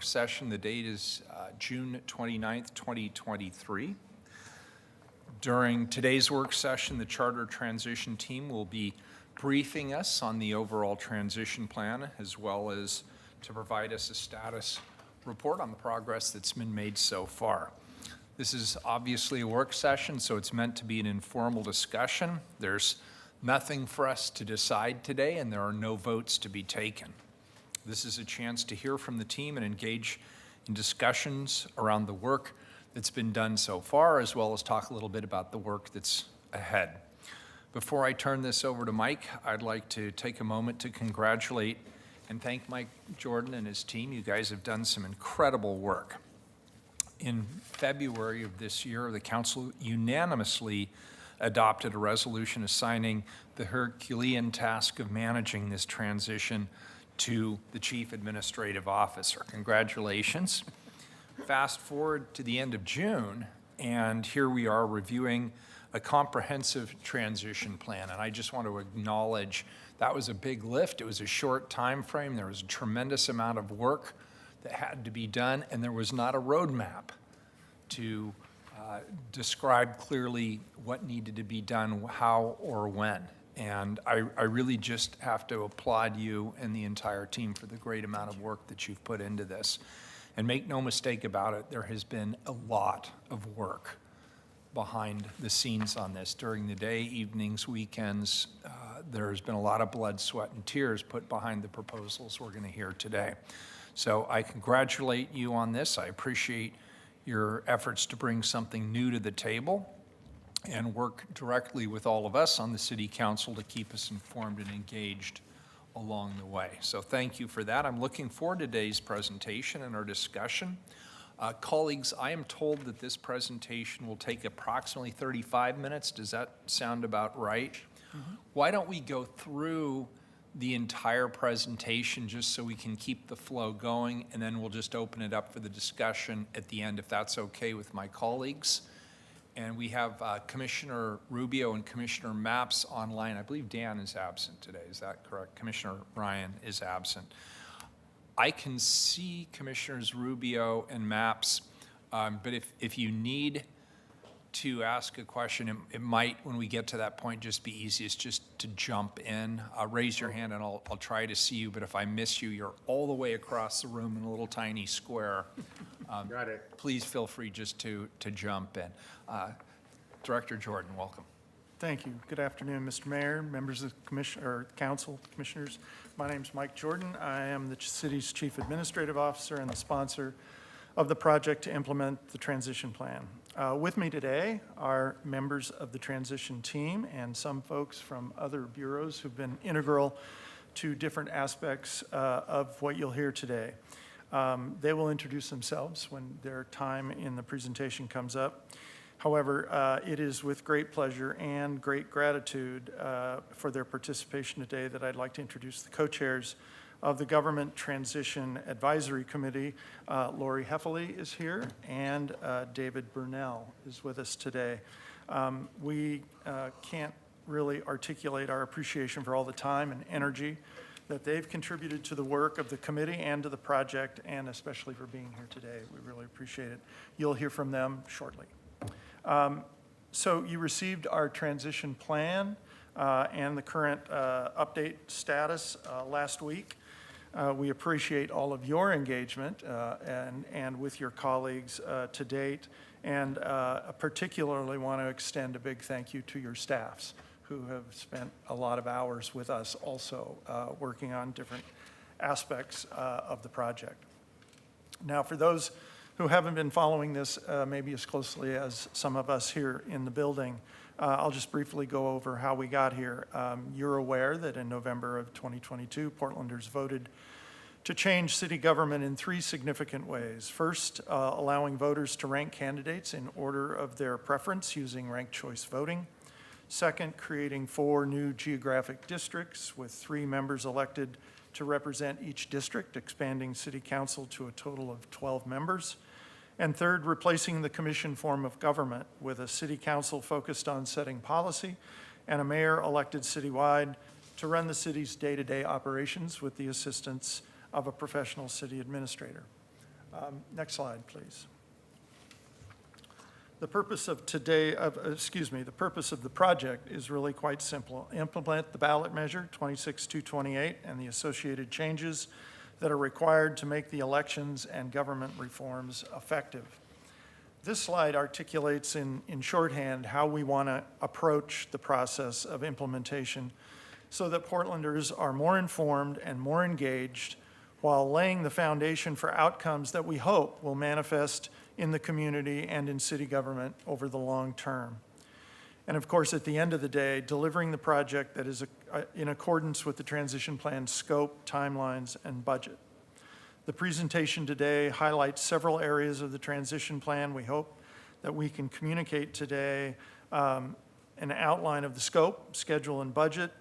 session. The date is June 29th, 2023. During today's work session, the Charter Transition Team will be briefing us on the overall transition plan, as well as to provide us a status report on the progress that's been made so far. This is obviously a work session, so it's meant to be an informal discussion. There's nothing for us to decide today, and there are no votes to be taken. This is a chance to hear from the team and engage in discussions around the work that's been done so far, as well as talk a little bit about the work that's ahead. Before I turn this over to Mike, I'd like to take a moment to congratulate and thank Mike Jordan and his team. You guys have done some incredible work. In February of this year, the council unanimously adopted a resolution assigning the Herculean task of managing this transition to the Chief Administrative Officer. Congratulations. Fast forward to the end of June, and here we are reviewing a comprehensive transition plan. And I just want to acknowledge that was a big lift. It was a short time frame. There was a tremendous amount of work that had to be done, and there was not a roadmap to describe clearly what needed to be done, how or when. And I really just have to applaud you and the entire team for the great amount of work that you've put into this. And make no mistake about it, there has been a lot of work behind the scenes on this. During the day, evenings, weekends, there's been a lot of blood, sweat, and tears put behind the proposals we're going to hear today. So I congratulate you on this. I appreciate your efforts to bring something new to the table and work directly with all of us on the City Council to keep us informed and engaged along the way. So thank you for that. I'm looking forward to today's presentation and our discussion. Colleagues, I am told that this presentation will take approximately 35 minutes. Does that sound about right? Mm-hmm. Why don't we go through the entire presentation just so we can keep the flow going, and then we'll just open it up for the discussion at the end, if that's okay with my colleagues. And we have Commissioner Rubio and Commissioner Mapps online. I believe Dan is absent today. Is that correct? Commissioner Ryan is absent. I can see Commissioners Rubio and Mapps, but if you need to ask a question, it might, when we get to that point, just be easiest just to jump in. Raise your hand and I'll try to see you, but if I miss you, you're all the way across the room in a little tiny square. Got it. Please feel free just to jump in. Director Jordan, welcome. Thank you. Good afternoon, Mr. Mayor, members of the commission or council, commissioners. My name is Mike Jordan. I am the city's Chief Administrative Officer and the sponsor of the project to implement the transition plan. With me today are members of the transition team and some folks from other bureaus who've been integral to different aspects of what you'll hear today. They will introduce themselves when their time in the presentation comes up. However, it is with great pleasure and great gratitude for their participation today that I'd like to introduce the co-chairs of the Government Transition Advisory Committee. Lori Heffley is here, and David Burnell is with us today. We can't really articulate our appreciation for all the time and energy that they've contributed to the work of the committee and to the project, and especially for being here today. We really appreciate it. You'll hear from them shortly. So you received our transition plan and the current update status last week. We appreciate all of your engagement and with your colleagues to date, and particularly want to extend a big thank you to your staffs who have spent a lot of hours with us also working on different aspects of the project. Now, for those who haven't been following this maybe as closely as some of us here in the building, I'll just briefly go over how we got here. You're aware that in November of 2022, Portlanders voted to change city government in three significant ways. First, allowing voters to rank candidates in order of their preference using ranked choice voting. Second, creating 4 new geographic districts with 3 members elected to represent each district, expanding city council to a total of 12 members. And third, replacing the commission form of government with a city council focused on setting policy and a mayor elected citywide to run the city's day-to-day operations with the assistance of a professional city administrator. Next slide, please. The purpose of the purpose of the project is really quite simple. Implement the ballot measure 26228 and the associated changes that are required to make the elections and government reforms effective. This slide articulates in shorthand how we want to approach the process of implementation so that Portlanders are more informed and more engaged while laying the foundation for outcomes that we hope will manifest in the community and in city government over the long term. And of course, at the end of the day, delivering the project that is in accordance with the transition plan's scope, timelines, and budget. The presentation today highlights several areas of the transition plan. We hope that we can communicate today an outline of the scope, schedule, and budget,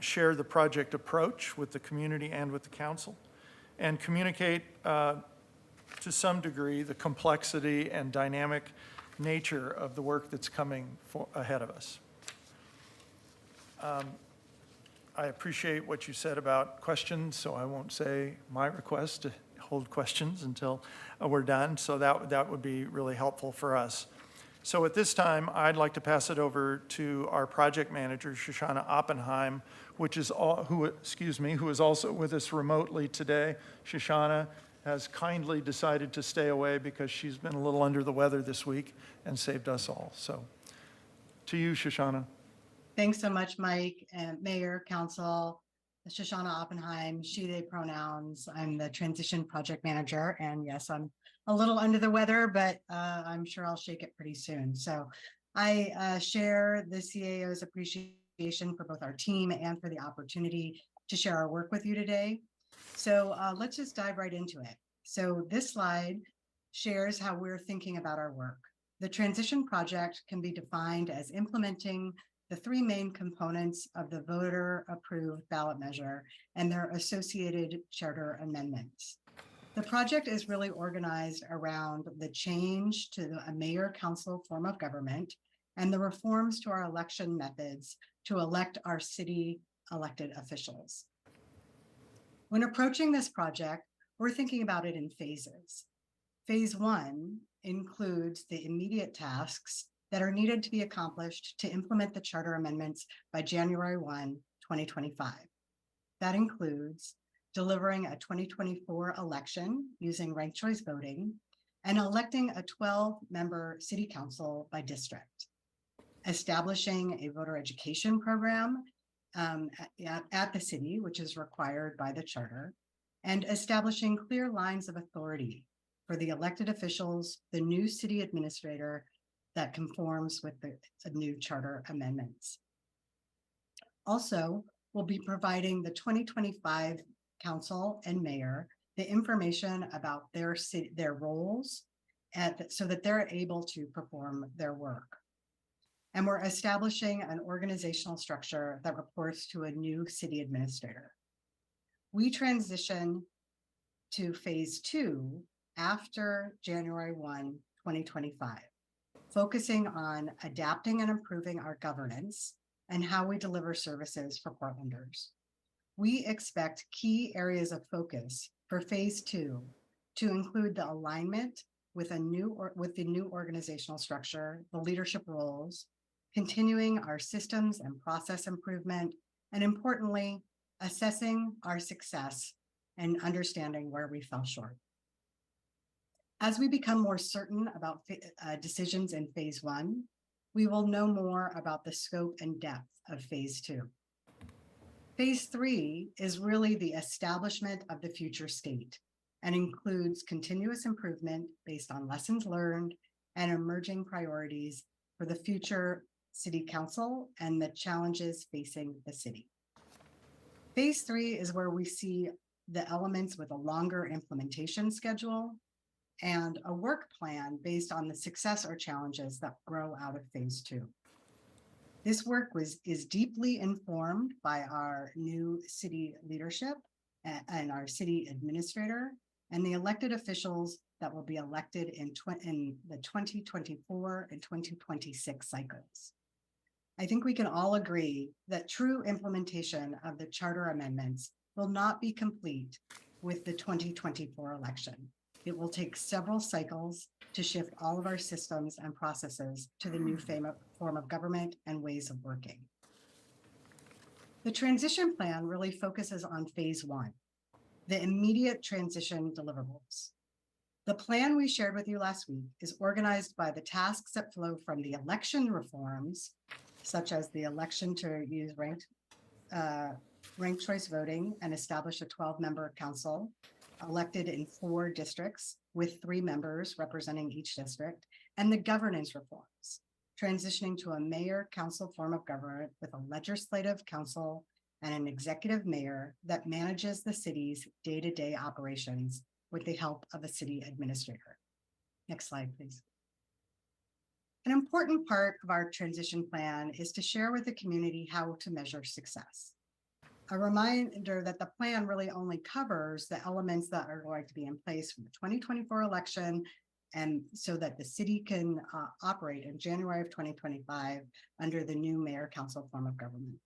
share the project approach with the community and with the council, and communicate to some degree the complexity and dynamic nature of the work that's coming ahead of us. I appreciate what you said about questions, so I won't say my request to hold questions until we're done, so that would be really helpful for us. So at this time, I'd like to pass it over to our project manager, Shoshana Oppenheim, who is also with us remotely today. Shoshana has kindly decided to stay away because she's been a little under the weather this week and saved us all. So to you, Shoshana. Thanks so much, Mike, and Mayor, Council. Shoshana Oppenheim, she, they pronouns. I'm the transition project manager. And yes, I'm a little under the weather, but I'm sure I'll shake it pretty soon. So I share the CAO's appreciation for both our team and for the opportunity to share our work with you today. So let's just dive right into it. So this slide shares how we're thinking about our work. The transition project can be defined as implementing the three main components of the voter-approved ballot measure and their associated charter amendments. The project is really organized around the change to a mayor-council form of government and the reforms to our election methods to elect our city elected officials. When approaching this project, we're thinking about it in phases. Phase 1 includes the immediate tasks that are needed to be accomplished to implement the charter amendments by January 1, 2025. That includes delivering a 2024 election using ranked choice voting and electing a 12-member city council by district, establishing a voter education program at the city, which is required by the charter, and establishing clear lines of authority for the elected officials, the new city administrator that conforms with the new charter amendments. Also, we'll be providing the 2025 council and mayor the information about their roles so that they're able to perform their work. And we're establishing an organizational structure that reports to a new city administrator. We transition to phase 2 after January 1, 2025, focusing on adapting and improving our governance and how we deliver services for Portlanders. We expect key areas of focus for phase 2 to include the alignment with the new organizational structure, the leadership roles, continuing our systems and process improvement, and importantly, assessing our success and understanding where we fell short. As we become more certain about decisions in phase 1, we will know more about the scope and depth of phase 2. Phase 3 is really the establishment of the future state and includes continuous improvement based on lessons learned and emerging priorities for the future city council and the challenges facing the city. Phase 3 is where we see the elements with a longer implementation schedule and a work plan based on the success or challenges that grow out of phase 2. This work is deeply informed by our new city leadership and our city administrator and the elected officials that will be elected in the 2024 and 2026 cycles. I think we can all agree that true implementation of the charter amendments will not be complete with the 2024 election. It will take several cycles to shift all of our systems and processes to the new form of government and ways of working. The transition plan really focuses on phase one, the immediate transition deliverables. The plan we shared with you last week is organized by the tasks that flow from the election reforms, such as the election to use ranked choice voting and establish a 12-member council elected in 4 districts with 3 members representing each district, and the governance reforms, transitioning to a mayor-council form of government with a legislative council and an executive mayor that manages the city's day-to-day operations with the help of a city administrator. Next slide, please. An important part of our transition plan is to share with the community how to measure success. A reminder that the plan really only covers the elements that are going to be in place for the 2024 election, and so that the city can operate in January of 2025 under the new mayor-council form of government.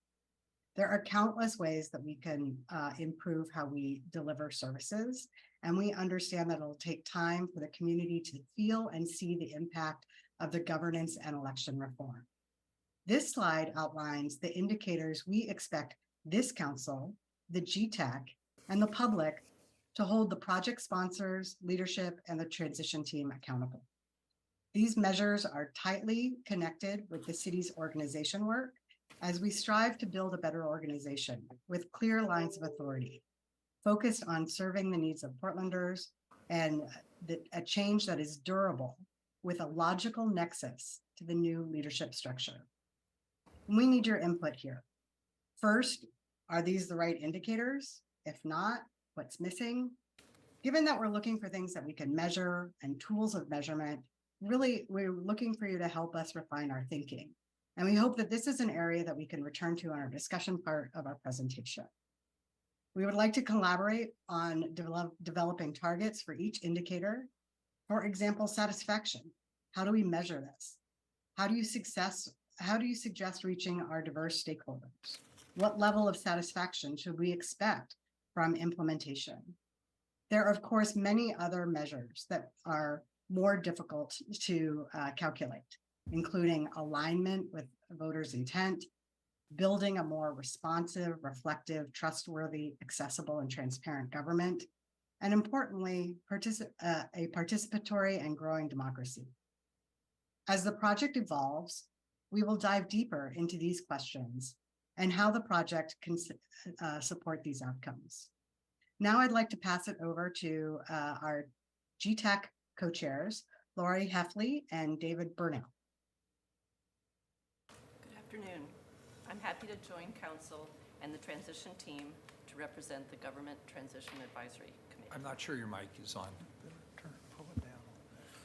There are countless ways that we can improve how we deliver services, and we understand that it'll take time for the community to feel and see the impact of the governance and election reform. This slide outlines the indicators we expect this council, the GTAC, and the public to hold the project sponsors, leadership, and the transition team accountable. These measures are tightly connected with the city's organization work as we strive to build a better organization with clear lines of authority, focused on serving the needs of Portlanders and a change that is durable with a logical nexus to the new leadership structure. We need your input here. First, are these the right indicators? If not, what's missing? Given that we're looking for things that we can measure and tools of measurement, really, we're looking for you to help us refine our thinking. And we hope that this is an area that we can return to in our discussion part of our presentation. We would like to collaborate on developing targets for each indicator. For example, satisfaction. How do we measure this? How do you suggest reaching our diverse stakeholders? What level of satisfaction should we expect from implementation? There are, of course, many other measures that are more difficult to calculate, including alignment with voters' intent, building a more responsive, reflective, trustworthy, accessible, and transparent government, and importantly, a participatory and growing democracy. As the project evolves, we will dive deeper into these questions and how the project can support these outcomes. Now I'd like to pass it over to our GTAC co-chairs, Lori Heffley and David Burnell. Good afternoon. I'm happy to join Council and the transition team to represent the Government Transition Advisory Committee. I'm not sure your mic is on. Pull it down.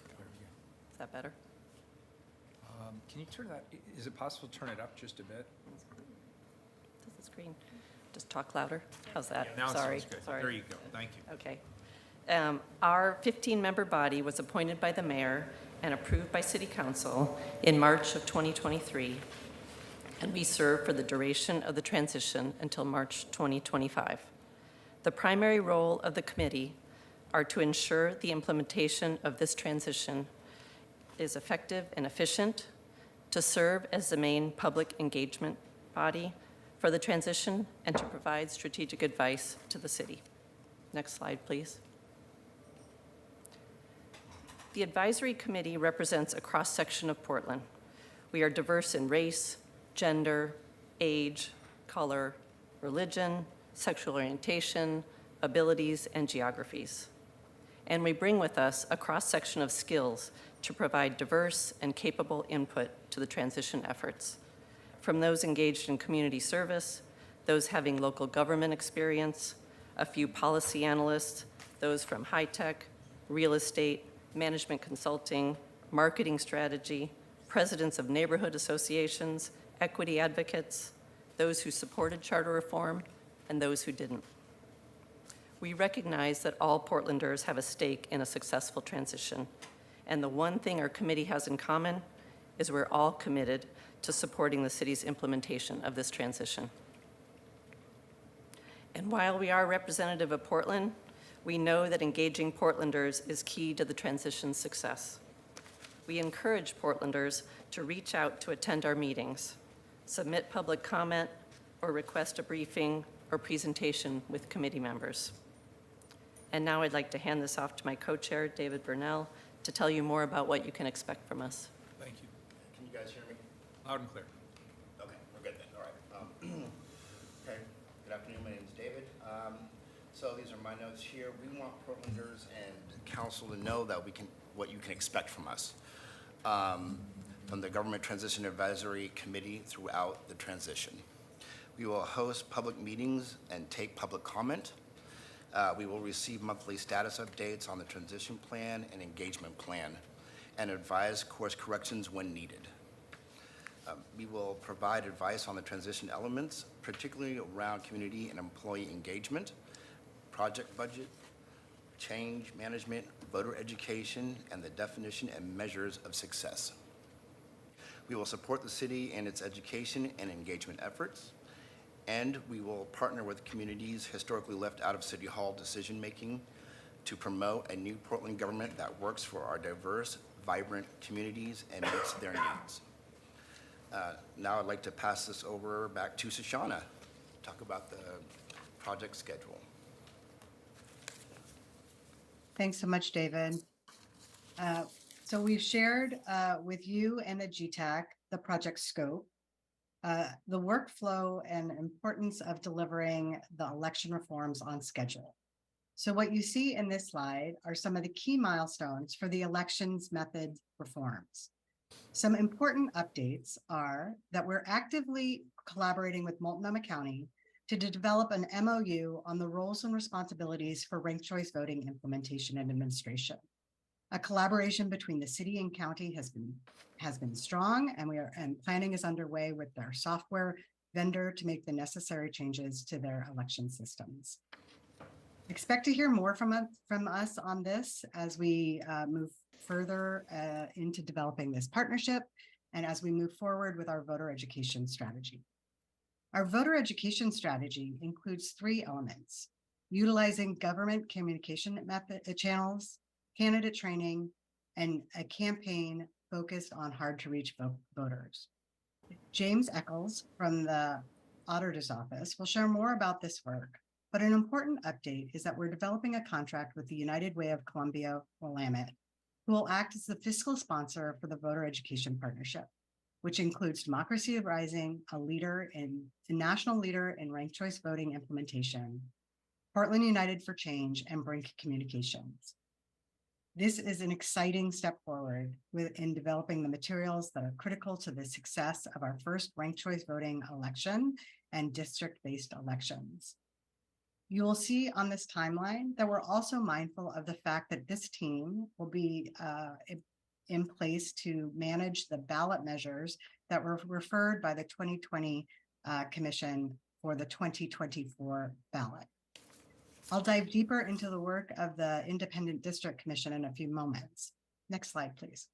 There we go. Is that better? Can you turn that, is it possible to turn it up just a bit? Does the screen just talk louder? How's that? Now it Sorry. sounds good. Sorry. There you go. Thank you. Okay. Our 15-member body was appointed by the mayor and approved by City Council in March of 2023, and we serve for the duration of the transition until March 2025. The primary role of the committee are to ensure the implementation of this transition is effective and efficient, to serve as the main public engagement body for the transition, and to provide strategic advice to the city. Next slide, please. The advisory committee represents a cross-section of Portland. We are diverse in race, gender, age, color, religion, sexual orientation, abilities, and geographies. And we bring with us a cross-section of skills to provide diverse and capable input to the transition efforts, from those engaged in community service, those having local government experience, a few policy analysts, those from high tech, real estate, management consulting, marketing strategy, presidents of neighborhood associations, equity advocates, those who supported charter reform, and those who didn't. We recognize that all Portlanders have a stake in a successful transition, and the one thing our committee has in common is we're all committed to supporting the city's implementation of this transition. And while we are representative of Portland, We know that engaging Portlanders is key to the transition's success. We encourage Portlanders to reach out to attend our meetings, submit public comment, or request a briefing or presentation with committee members. And now I'd like to hand this off to my co-chair, David Burnell, to tell you more about what you can expect from us. Thank you. Can you guys hear me? Loud and clear. Okay, we're good then, all right. Okay, good afternoon, my name is David. So these are my notes here. We want Portlanders and council to know that what you can expect from us. From the Government Transition Advisory Committee throughout the transition. We will host public meetings and take public comment. We will receive monthly status updates on the transition plan and engagement plan and advise course corrections when needed. We will provide advice on the transition elements, particularly around community and employee engagement, project budget, change management, voter education, and the definition and measures of success. We will support the city in its education and engagement efforts, and we will partner with communities historically left out of City Hall decision-making to promote a new Portland government that works for our diverse, vibrant communities and meets their needs. Now I'd like to pass this over back to Shoshana, talk about the project schedule. Thanks so much, David. So we've shared with you and the GTAC the project scope, the workflow and importance of delivering the election reforms on schedule. So what you see in this slide are some of the key milestones for the elections method reforms. Some important updates are that we're actively collaborating with Multnomah County to develop an MOU on the roles and responsibilities for ranked choice voting implementation and administration. A collaboration between the city and county has been strong, and planning is underway with their software vendor to make the necessary changes to their election systems. Expect to hear more from us on this as we move further into developing this partnership and as we move forward with our voter education strategy. Our voter education strategy includes 3 elements: utilizing government communication channels, candidate training, and a campaign focused on hard-to-reach voters. James Eccles from the Auditor's Office will share more about this work, but an important update is that we're developing a contract with the United Way of Columbia Willamette, who will act as the fiscal sponsor for the voter education partnership, which includes Democracy Rising, a national leader in ranked choice voting implementation, Portland United for Change, and Brink Communications. This is an exciting step forward in developing the materials that are critical to the success of our first ranked choice voting election and district-based elections. You will see on this timeline that we're also mindful of the fact that this team will be in place to manage the ballot measures that were referred by the 2020 Commission for the 2024 ballot. I'll dive deeper into the work of the Independent District Commission in a few moments. Next slide, please.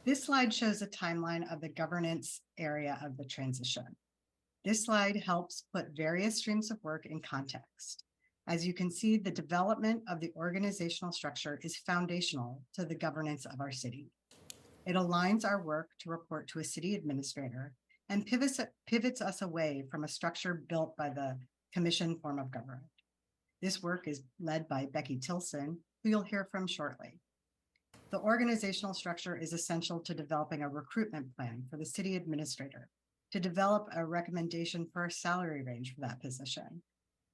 This slide shows a timeline of the governance area of the transition. This slide helps put various streams of work in context. As you can see, the development of the organizational structure is foundational to the governance of our city. It aligns our work to report to a city administrator and pivots us away from a structure built by the commission form of government. This work is led by Becky Tilson, who you'll hear from shortly. The organizational structure is essential to developing a recruitment plan for the city administrator, to develop a recommendation for a salary range for that position,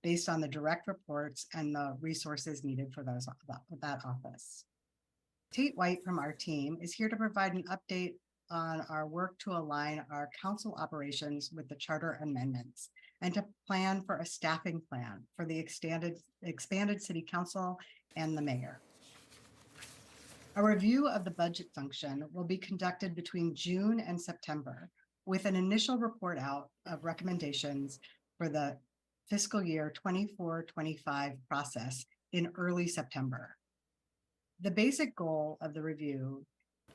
based on the direct reports and the resources needed for that office. Tate White from our team is here to provide an update on our work to align our council operations with the charter amendments and to plan for a staffing plan for the expanded city council and the mayor. A review of the budget function will be conducted between June and September, with an initial report out of recommendations for the fiscal year 24-25 process in early September. The basic goal of the review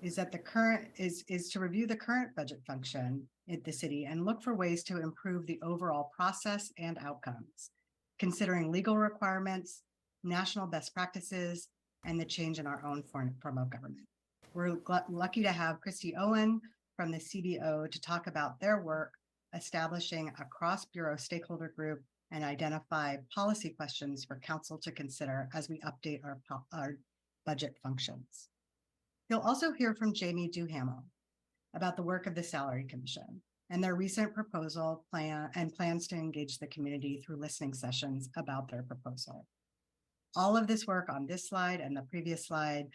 is that is to review the current budget function at the city and look for ways to improve the overall process and outcomes. considering legal requirements, national best practices, and the change in our own form of government. We're lucky to have Christy Owen from the CBO to talk about their work establishing a cross-bureau stakeholder group and identify policy questions for council to consider as we update our budget functions. You'll also hear from Jamie Duhamel about the work of the Salary Commission and their recent proposal plans to engage the community through listening sessions about their proposal. All of this work on this slide and the previous slide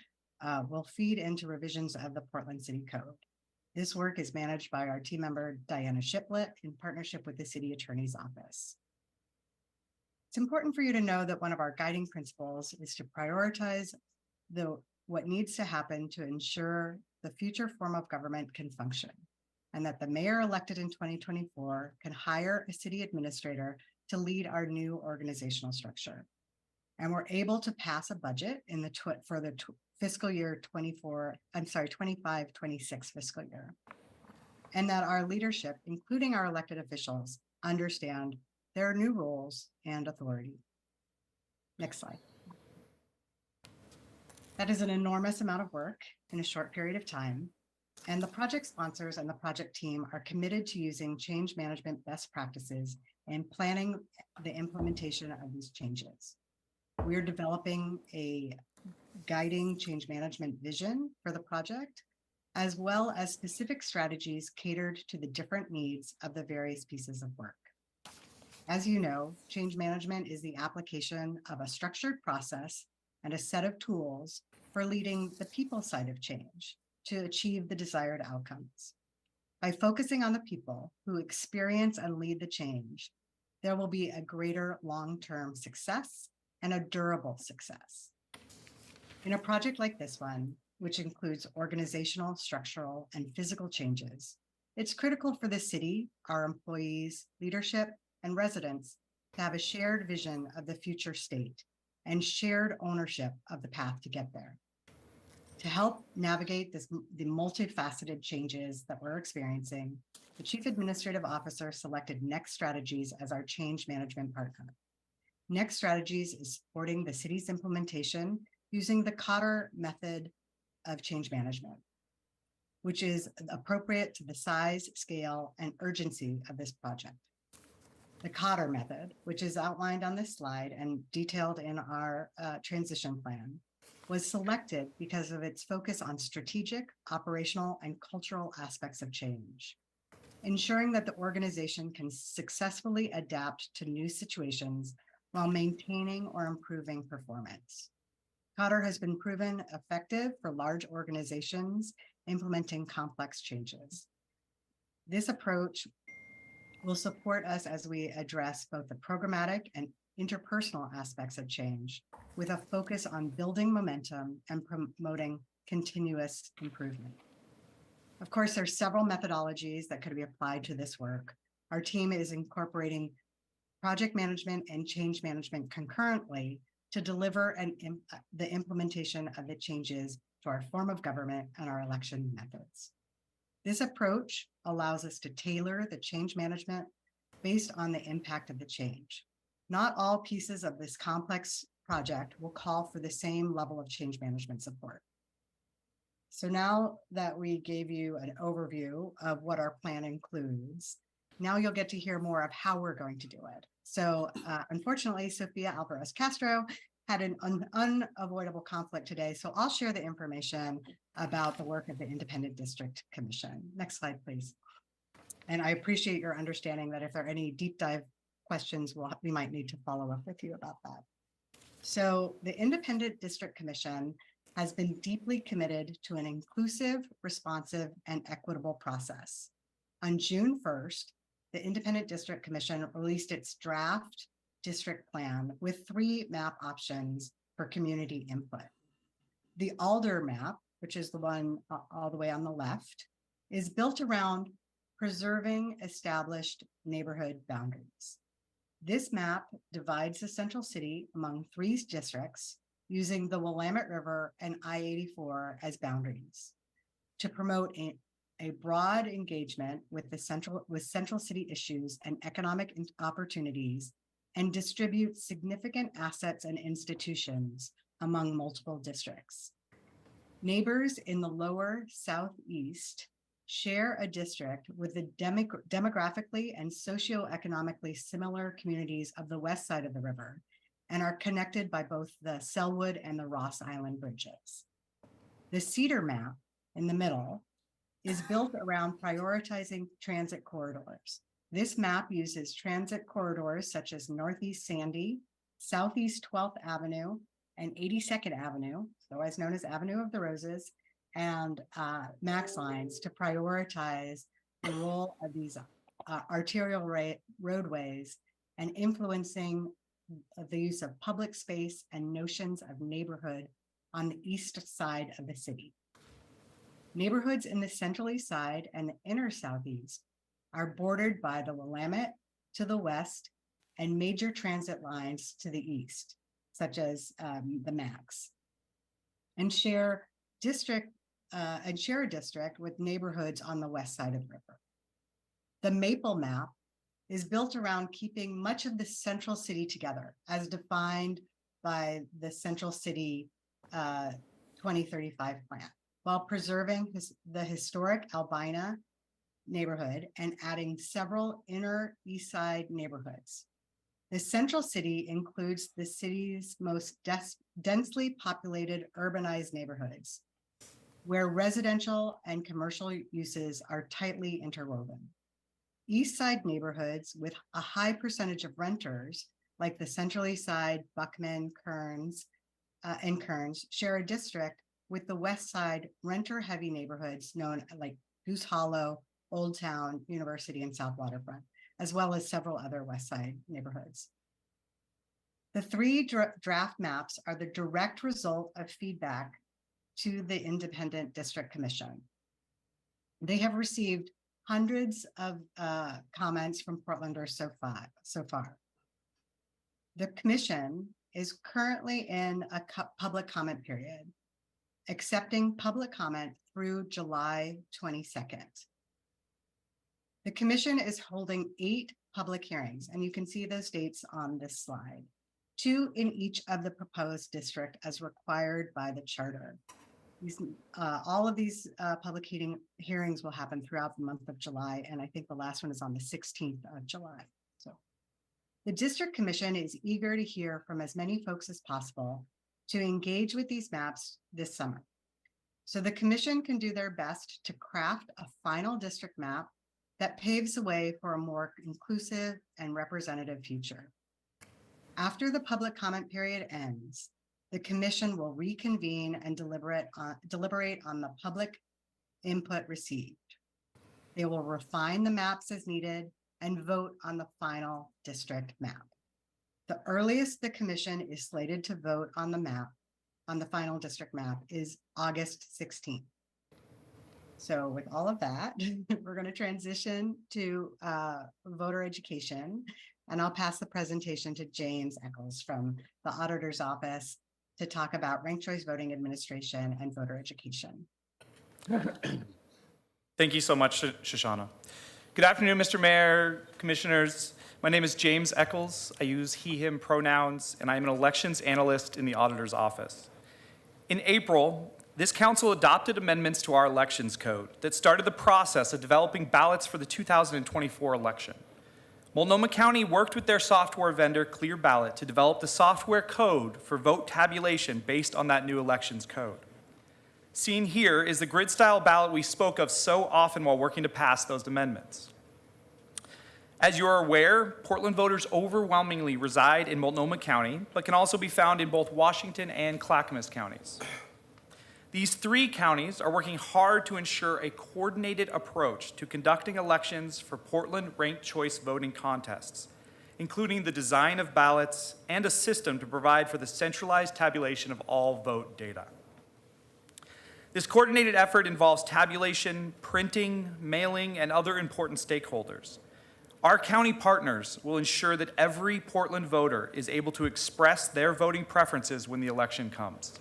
will feed into revisions of the Portland City Code. This work is managed by our team member, Diana Shiplett, in partnership with the City Attorney's Office. It's important for you to know that one of our guiding principles is to prioritize what needs to happen to ensure the future form of government can function, and that the mayor elected in 2024 can hire a city administrator to lead our new organizational structure. And we're able to pass a budget in for the fiscal year 25-26 fiscal year. And that our leadership, including our elected officials, understand their new roles and authority. Next slide. That is an enormous amount of work in a short period of time. And the project sponsors and the project team are committed to using change management best practices and planning the implementation of these changes. We're developing a guiding change management vision for the project, as well as specific strategies catered to the different needs of the various pieces of work. As you know, change management is the application of a structured process and a set of tools for leading the people side of change to achieve the desired outcomes. By focusing on the people who experience and lead the change, there will be a greater long-term success and a durable success. In a project like this one, which includes organizational, structural, and physical changes, it's critical for the city, our employees, leadership, and residents to have a shared vision of the future state and shared ownership of the path to get there. To help navigate the multifaceted changes that we're experiencing, the Chief Administrative Officer selected Next Strategies as our change management partner. Next Strategies is supporting the city's implementation using the Cotter method of change management, which is appropriate to the size, scale, and urgency of this project. The Cotter method, which is outlined on this slide and detailed in our transition plan, was selected because of its focus on strategic, operational, and cultural aspects of change, ensuring that the organization can successfully adapt to new situations while maintaining or improving performance. Cotter has been proven effective for large organizations implementing complex changes. This approach will support us as we address both the programmatic and interpersonal aspects of change, with a focus on building momentum and promoting continuous improvement. Of course, there's several methodologies that could be applied to this work. Our team is incorporating project management and change management concurrently to deliver the implementation of the changes to our form of government and our election methods. This approach allows us to tailor the change management based on the impact of the change. Not all pieces of this complex project will call for the same level of change management support. So now that we gave you an overview of what our plan includes, now you'll get to hear more of how we're going to do it. So unfortunately, Sophia Alvarez Castro had an unavoidable conflict today. So I'll share the information about the work of the Independent District Commission. Next slide, please. And I appreciate your understanding that if there are any deep dive questions, we might need to follow up with you about that. So the Independent District Commission has been deeply committed to an inclusive, responsive, and equitable process. On June 1st, the Independent District Commission released its draft district plan with 3 map options for community input. The Alder map, which is the one all the way on the left, is built around preserving established neighborhood boundaries. This map divides the central city among 3 districts using the Willamette River and I-84 as boundaries to promote a broad engagement with central city issues and economic opportunities and distribute significant assets and institutions among multiple districts. Neighbors in the lower southeast share a district with the demographically and socioeconomically similar communities of the west side of the river and are connected by both the Selwood and the Ross Island bridges. The Cedar map in the middle is built around prioritizing transit corridors. This map uses transit corridors such as Northeast Sandy, Southeast 12th Avenue, and 82nd Avenue, otherwise known as Avenue of the Roses, and Max lines to prioritize the role of these arterial roadways and influencing the use of public space and notions of neighborhood on the east side of the city. Neighborhoods in the central east side and the inner southeast are bordered by the Willamette to the west and major transit lines to the east, such as the Max, and share a district with neighborhoods on the west side of the river. The Maple map is built around keeping much of the central city together, as defined by the Central City 2035 plan, while preserving the historic Albina neighborhood and adding several inner east side neighborhoods. The central city includes the city's most densely populated urbanized neighborhoods, where residential and commercial uses are tightly interwoven. East side neighborhoods with a high percentage of renters, like the Central East Side, Buckman, Kearns, share a district with the west side renter-heavy neighborhoods known like Goose Hollow, Old Town, University, and South Waterfront, as well as several other west side neighborhoods. The three draft maps are the direct result of feedback to the Independent District Commission. They have received hundreds of comments from Portlanders so far. The commission is currently in a public comment period, accepting public comment through July 22nd. The commission is holding 8 public hearings, and you can see those dates on this slide, 2 in each of the proposed district as required by the charter. All of these public hearings will happen throughout the month of July, and I think the last one is on the 16th of July. So the district commission is eager to hear from as many folks as possible to engage with these maps this summer, so the commission can do their best to craft a final district map that paves the way for a more inclusive and representative future. After the public comment period ends, the commission will reconvene and deliberate on the public input received. They will refine the maps as needed and vote on the final district map. The earliest the commission is slated to vote on the final district map is August 16th. So with all of that, we're going to transition to voter education, and I'll pass the presentation to James Eccles from the Auditor's Office to talk about ranked choice voting administration and voter education. Thank you so much, Shoshana. Good afternoon, Mr. Mayor, Commissioners. My name is James Eccles. I use he, him pronouns, and I'm an elections analyst in the Auditor's Office. In April, this council adopted amendments to our elections code that started the process of developing ballots for the 2024 election. Multnomah County worked with their software vendor, Clear Ballot, to develop the software code for vote tabulation based on that new elections code. Seen here is the grid-style ballot we spoke of so often while working to pass those amendments. As you are aware, Portland voters overwhelmingly reside in Multnomah County, but can also be found in both Washington and Clackamas counties. These 3 counties are working hard to ensure a coordinated approach to conducting elections for Portland ranked choice voting contests, including the design of ballots and a system to provide for the centralized tabulation of all vote data. This coordinated effort involves tabulation, printing, mailing, and other important stakeholders. Our county partners will ensure that every Portland voter is able to express their voting preferences when the election comes.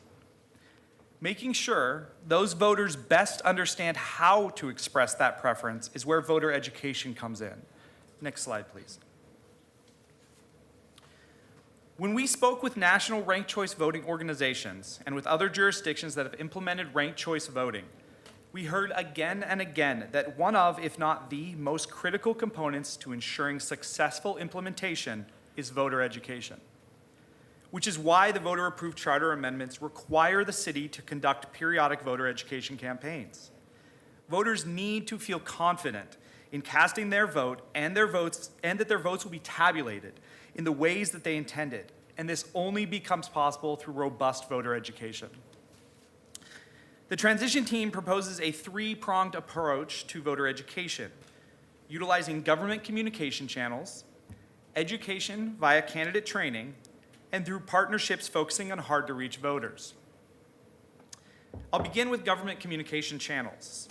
Making sure those voters best understand how to express that preference is where voter education comes in. Next slide, please. When we spoke with national ranked choice voting organizations and with other jurisdictions that have implemented ranked choice voting, we heard again and again that one of, if not the most critical components to ensuring successful implementation is voter education, which is why the voter-approved charter amendments require the city to conduct periodic voter education campaigns. Voters need to feel confident in casting their vote and that their votes will be tabulated in the ways that they intended, and this only becomes possible through robust voter education. The transition team proposes a three-pronged approach to voter education, utilizing government communication channels, education via candidate training, and through partnerships focusing on hard-to-reach voters. I'll begin with government communication channels.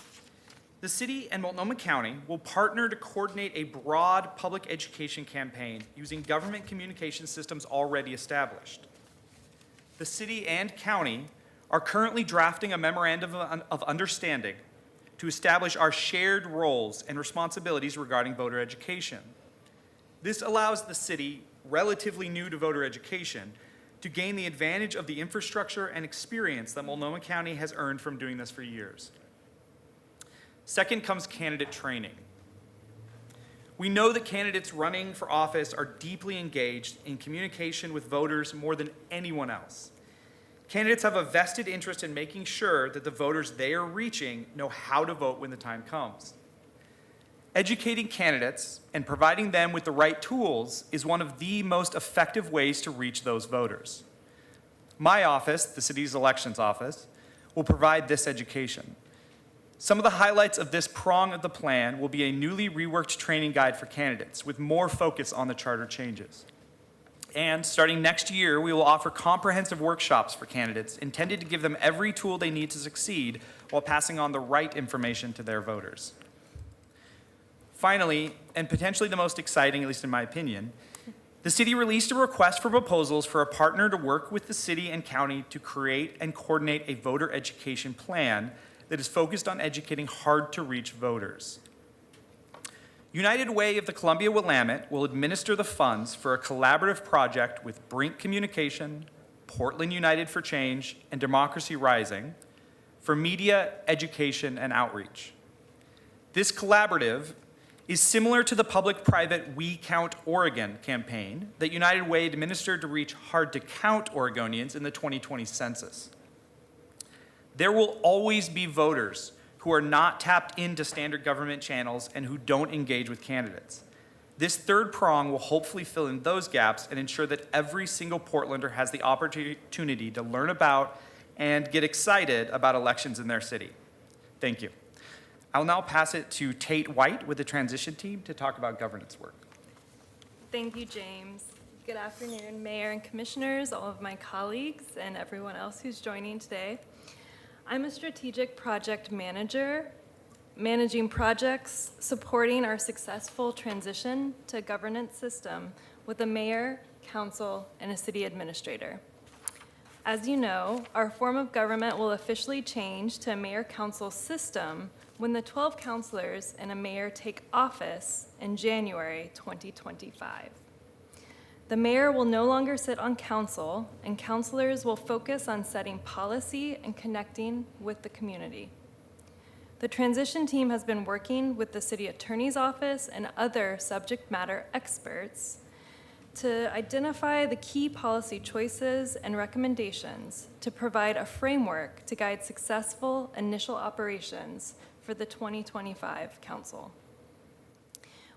The city and Multnomah County will partner to coordinate a broad public education campaign using government communication systems already established. The city and county are currently drafting a memorandum of understanding to establish our shared roles and responsibilities regarding voter education. This allows the city, relatively new to voter education, to gain the advantage of the infrastructure and experience that Multnomah County has earned from doing this for years. Second comes candidate training. We know that candidates running for office are deeply engaged in communication with voters more than anyone else. Candidates have a vested interest in making sure that the voters they are reaching know how to vote when the time comes. Educating candidates and providing them with the right tools is one of the most effective ways to reach those voters. My office, the city's elections office, will provide this education. Some of the highlights of this prong of the plan will be a newly reworked training guide for candidates with more focus on the charter changes. And starting next year, we will offer comprehensive workshops for candidates intended to give them every tool they need to succeed while passing on the right information to their voters. Finally, and potentially the most exciting, at least in my opinion, the city released a request for proposals for a partner to work with the city and county to create and coordinate a voter education plan that is focused on educating hard-to-reach voters. United Way of the Columbia Willamette will administer the funds for a collaborative project with Brink Communication, Portland United for Change, and Democracy Rising for media, education, and outreach. This collaborative is similar to the public-private We Count Oregon campaign that United Way administered to reach hard-to-count Oregonians in the 2020 census. There will always be voters who are not tapped into standard government channels and who don't engage with candidates. This third prong will hopefully fill in those gaps and ensure that every single Portlander has the opportunity to learn about and get excited about elections in their city. Thank you. I'll now pass it to Tate White with the transition team to talk about governance work. Thank you, James. Good afternoon, Mayor and Commissioners, all of my colleagues, and everyone else who's joining today. I'm a strategic project manager, managing projects supporting our successful transition to a governance system with a mayor, council, and a city administrator. As you know, our form of government will officially change to a mayor-council system when the 12 councilors and a mayor take office in January 2025. The mayor will no longer sit on council, and councilors will focus on setting policy and connecting with the community. The transition team has been working with the city attorney's office and other subject matter experts to identify the key policy choices and recommendations to provide a framework to guide successful initial operations for the 2025 council.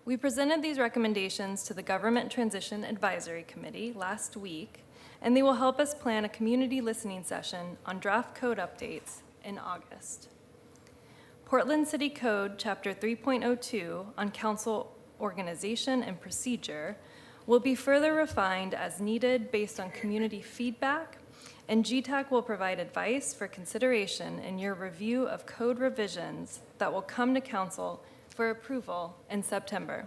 We presented these recommendations to the Government Transition Advisory Committee last week, and they will help us plan a community listening session on draft code updates in August. Portland City Code Chapter 3.02 on council organization and procedure will be further refined as needed based on community feedback, and GTAC will provide advice for consideration in your review of code revisions that will come to council for approval in September.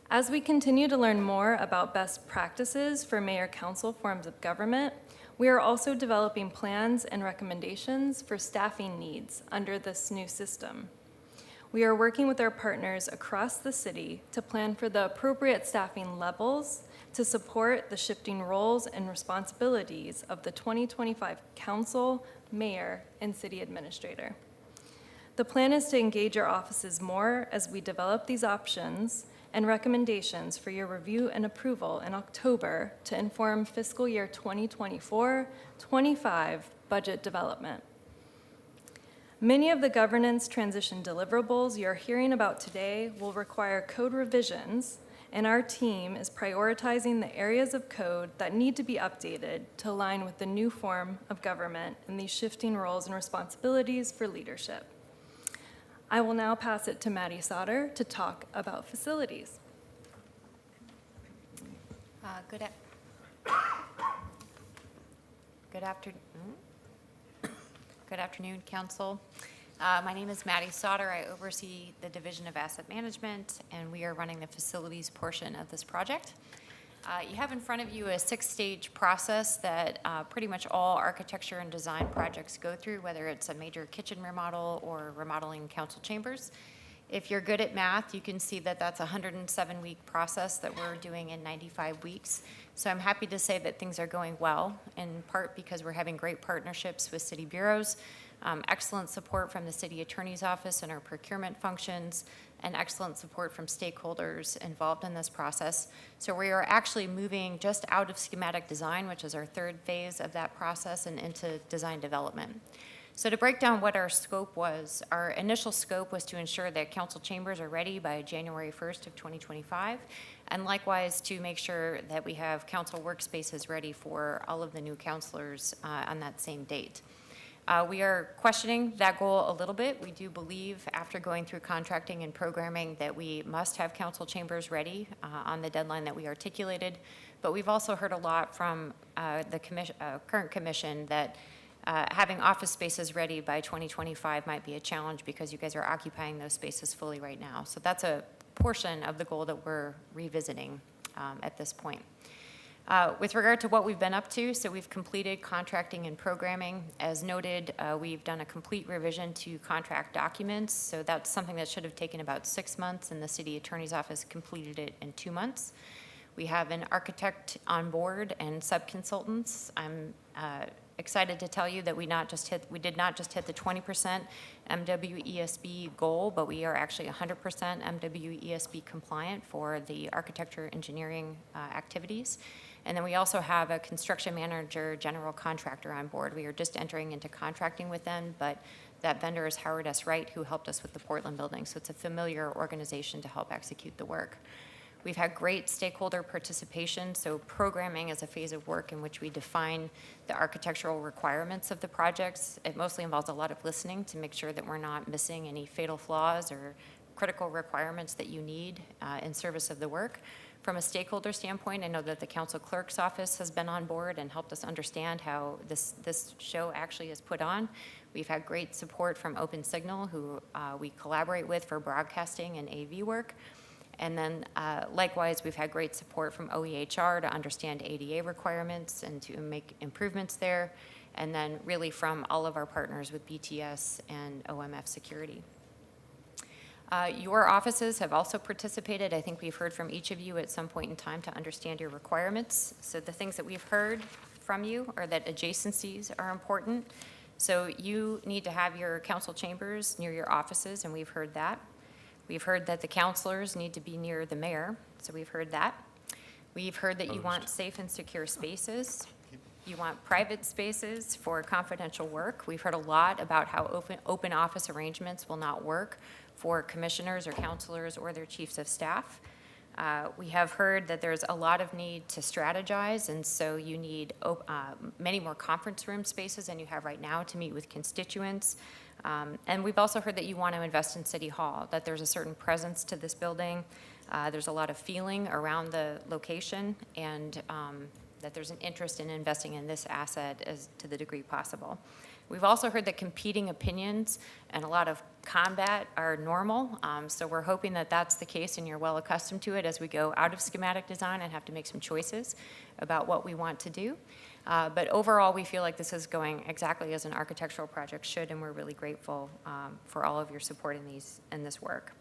As we continue to learn more about best practices for mayor-council forms of government, we are also developing plans and recommendations for staffing needs under this new system. We are working with our partners across the city to plan for the appropriate staffing levels to support the shifting roles and responsibilities of the 2025 council, mayor, and city administrator. The plan is to engage your offices more as we develop these options and recommendations for your review and approval in October to inform fiscal year 2024-25 budget development. Many of the governance transition deliverables you're hearing about today will require code revisions, and our team is prioritizing the areas of code that need to be updated to align with the new form of government and these shifting roles and responsibilities for leadership. I will now pass it to Maddie Sauter to talk about facilities. Good afternoon, Council. My name is Maddie Sauter. I oversee the Division of Asset Management, and we are running the facilities portion of this project. You have in front of you a 6-stage process that pretty much all architecture and design projects go through, whether it's a major kitchen remodel or remodeling council chambers. If you're good at math, you can see that that's a 107-week process that we're doing in 95 weeks. So I'm happy to say that things are going well, in part because we're having great partnerships with city bureaus, excellent support from the city attorney's office and our procurement functions, and excellent support from stakeholders involved in this process. So we are actually moving just out of schematic design, which is our 3rd phase of that process, and into design development. So to break down what our scope was, our initial scope was to ensure that council chambers are ready by January 1st of 2025, and likewise to make sure that we have council workspaces ready for all of the new councilors on that same date. We are questioning that goal a little bit. We do believe, after going through contracting and programming, that we must have council chambers ready on the deadline that we articulated. But we've also heard a lot from the current commission that having office spaces ready by 2025 might be a challenge because you guys are occupying those spaces fully right now. So that's a portion of the goal that we're revisiting at this point. With regard to what we've been up to, so we've completed contracting and programming. As noted, we've done a complete revision to contract documents. So that's something that should have taken about 6 months, and the city attorney's office completed it in 2 months. We have an architect on board and sub-consultants. I'm excited to tell you that we did not just hit the 20% MWESB goal, but we are actually 100% MWESB compliant for the architecture engineering activities. And then we also have a construction manager, general contractor on board. We are just entering into contracting with them, but that vendor is Howard S. Wright, who helped us with the Portland building. So it's a familiar organization to help execute the work. We've had great stakeholder participation, so programming is a phase of work in which we define the architectural requirements of the projects. It mostly involves a lot of listening to make sure that we're not missing any fatal flaws or critical requirements that you need in service of the work. From a stakeholder standpoint, I know that the council clerk's office has been on board and helped us understand how this show actually is put on. We've had great support from Open Signal, who we collaborate with for broadcasting and AV work. And then likewise, we've had great support from OEHR to understand ADA requirements and to make improvements there. And then really from all of our partners with BTS and OMF Security. Your offices have also participated. I think we've heard from each of you at some point in time to understand your requirements. So the things that we've heard from you are that adjacencies are important. So you need to have your council chambers near your offices, and we've heard that. We've heard that the counselors need to be near the mayor, so we've heard that. We've heard that you want safe and secure spaces. You want private spaces for confidential work. We've heard a lot about how open office arrangements will not work for commissioners or counselors or their chiefs of staff. We have heard that there's a lot of need to strategize, and so you need many more conference room spaces than you have right now to meet with constituents. And we've also heard that you want to invest in City Hall, that there's a certain presence to this building. There's a lot of feeling around the location, and that there's an interest in investing in this asset as to the degree possible. We've also heard that competing opinions and a lot of combat are normal, so we're hoping that that's the case and you're well accustomed to it as we go out of schematic design and have to make some choices about what we want to do. But overall, we feel like this is going exactly as an architectural project should, and we're really grateful for all of your support in this work.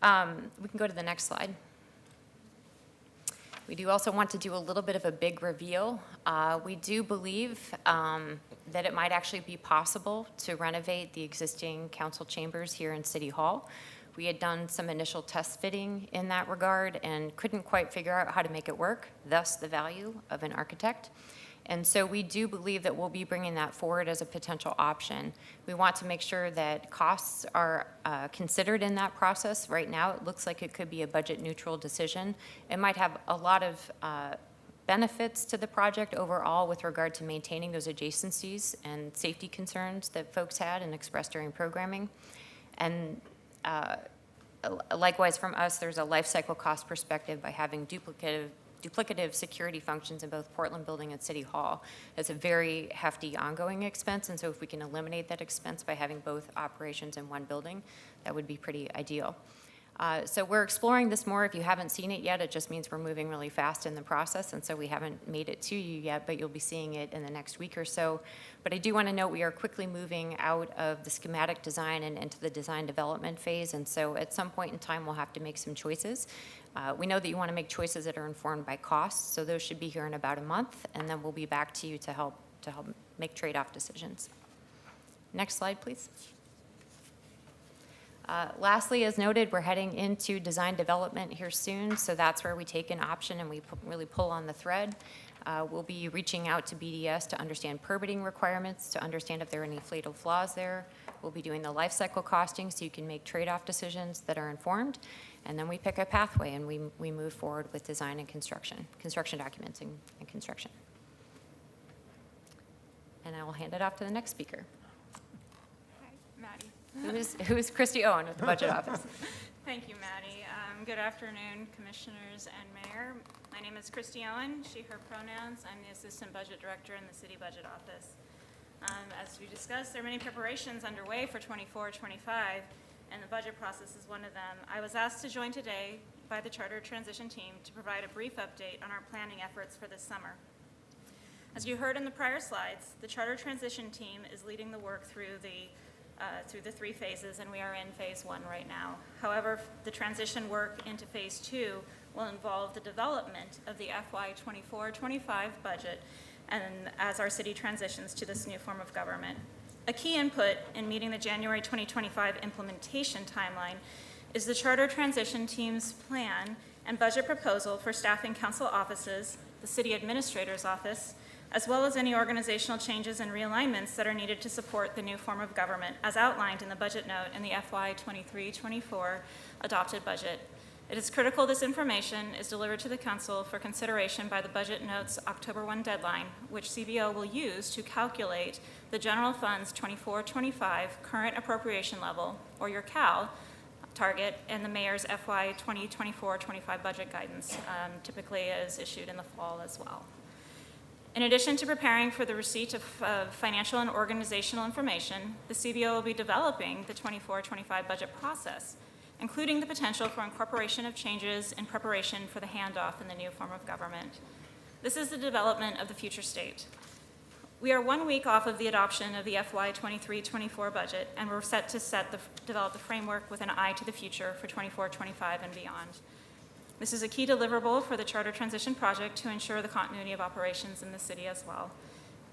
We can go to the next slide. We do also want to do a little bit of a big reveal. We do believe that it might actually be possible to renovate the existing council chambers here in City Hall. We had done some initial test fitting in that regard and couldn't quite figure out how to make it work, thus the value of an architect. And so we do believe that we'll be bringing that forward as a potential option. We want to make sure that costs are considered in that process. Right now, it looks like it could be a budget-neutral decision. It might have a lot of benefits to the project overall with regard to maintaining those adjacencies and safety concerns that folks had and expressed during programming. And likewise from us, there's a life cycle cost perspective by having duplicative security functions in both Portland Building and City Hall. It's a very hefty ongoing expense, and so if we can eliminate that expense by having both operations in one building, that would be pretty ideal. So we're exploring this more. If you haven't seen it yet, it just means we're moving really fast in the process, and so we haven't made it to you yet, but you'll be seeing it in the next week or so. But I do want to note we are quickly moving out of the schematic design and into the design development phase, and so at some point in time, we'll have to make some choices. We know that you want to make choices that are informed by costs, so those should be here in about a month, and then we'll be back to you to help make trade-off decisions. Next slide, please. Lastly, as noted, we're heading into design development here soon, so that's where we take an option and we really pull on the thread. We'll be reaching out to BDS to understand permitting requirements, to understand if there are any fatal flaws there. We'll be doing the life cycle costing so you can make trade-off decisions that are informed. And then we pick a pathway and we move forward with design and construction documents and construction. And I will hand it off to the next speaker, Hi, Maddie. who is Christy Owen with the Budget Office. Thank you, Maddie. Good afternoon, commissioners and mayor. My name is Christy Owen, she, her pronouns. I'm the Assistant Budget Director in the City Budget Office. As we discussed, there are many preparations underway for 24-25, and the budget process is one of them. I was asked to join today by the Charter Transition Team to provide a brief update on our planning efforts for this summer. As you heard in the prior slides, the Charter Transition Team is leading the work through the 3 phases, and we are in phase 1 right now. However, the transition work into phase 2 will involve the development of the FY 24-25 budget, and as our city transitions to this new form of government. A key input in meeting the January 2025 implementation timeline is the Charter Transition Team's plan and budget proposal for staffing council offices, the city administrator's office, as well as any organizational changes and realignments that are needed to support the new form of government as outlined in the budget note in the FY 23-24 adopted budget. It is critical this information is delivered to the council for consideration by the budget note's October 1 deadline, which CBO will use to calculate the general fund's 24-25 current appropriation level, or your CAL, target, and the mayor's FY 2024-25 budget guidance, typically is issued in the fall as well. In addition to preparing for the receipt of financial and organizational information, the CBO will be developing the 24-25 budget process, including the potential for incorporation of changes in preparation for the handoff in the new form of government. This is the development of the future state. We are 1 week off of the adoption of the FY 23-24 budget, and we're set to develop the framework with an eye to the future for 24-25 and beyond. This is a key deliverable for the Charter Transition Project to ensure the continuity of operations in the city as well.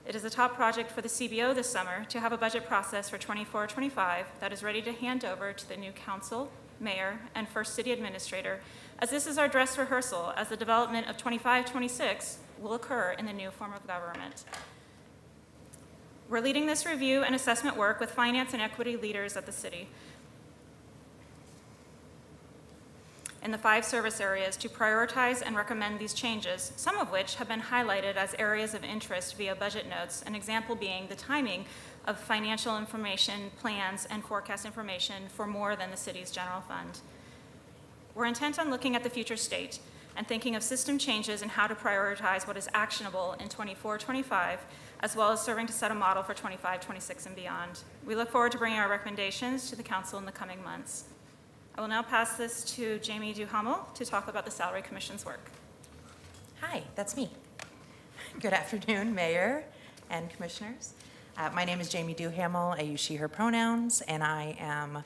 It is a top project for the CBO this summer to have a budget process for 24-25 that is ready to hand over to the new council, mayor, and first city administrator, as this is our dress rehearsal as the development of 25-26 will occur in the new form of government. We're leading this review and assessment work with finance and equity leaders at the city in the 5 service areas to prioritize and recommend these changes, some of which have been highlighted as areas of interest via budget notes, an example being the timing of financial information, plans, and forecast information for more than the city's general fund. We're intent on looking at the future state and thinking of system changes and how to prioritize what is actionable in 24-25, as well as serving to set a model for 25-26 and beyond. We look forward to bringing our recommendations to the council in the coming months. I will now pass this to Jamie Duhamel to talk about the Salary Commission's work. Hi, that's me. Good afternoon, Mayor and Commissioners. My name is Jamie Duhamel. I use she, her pronouns, and I am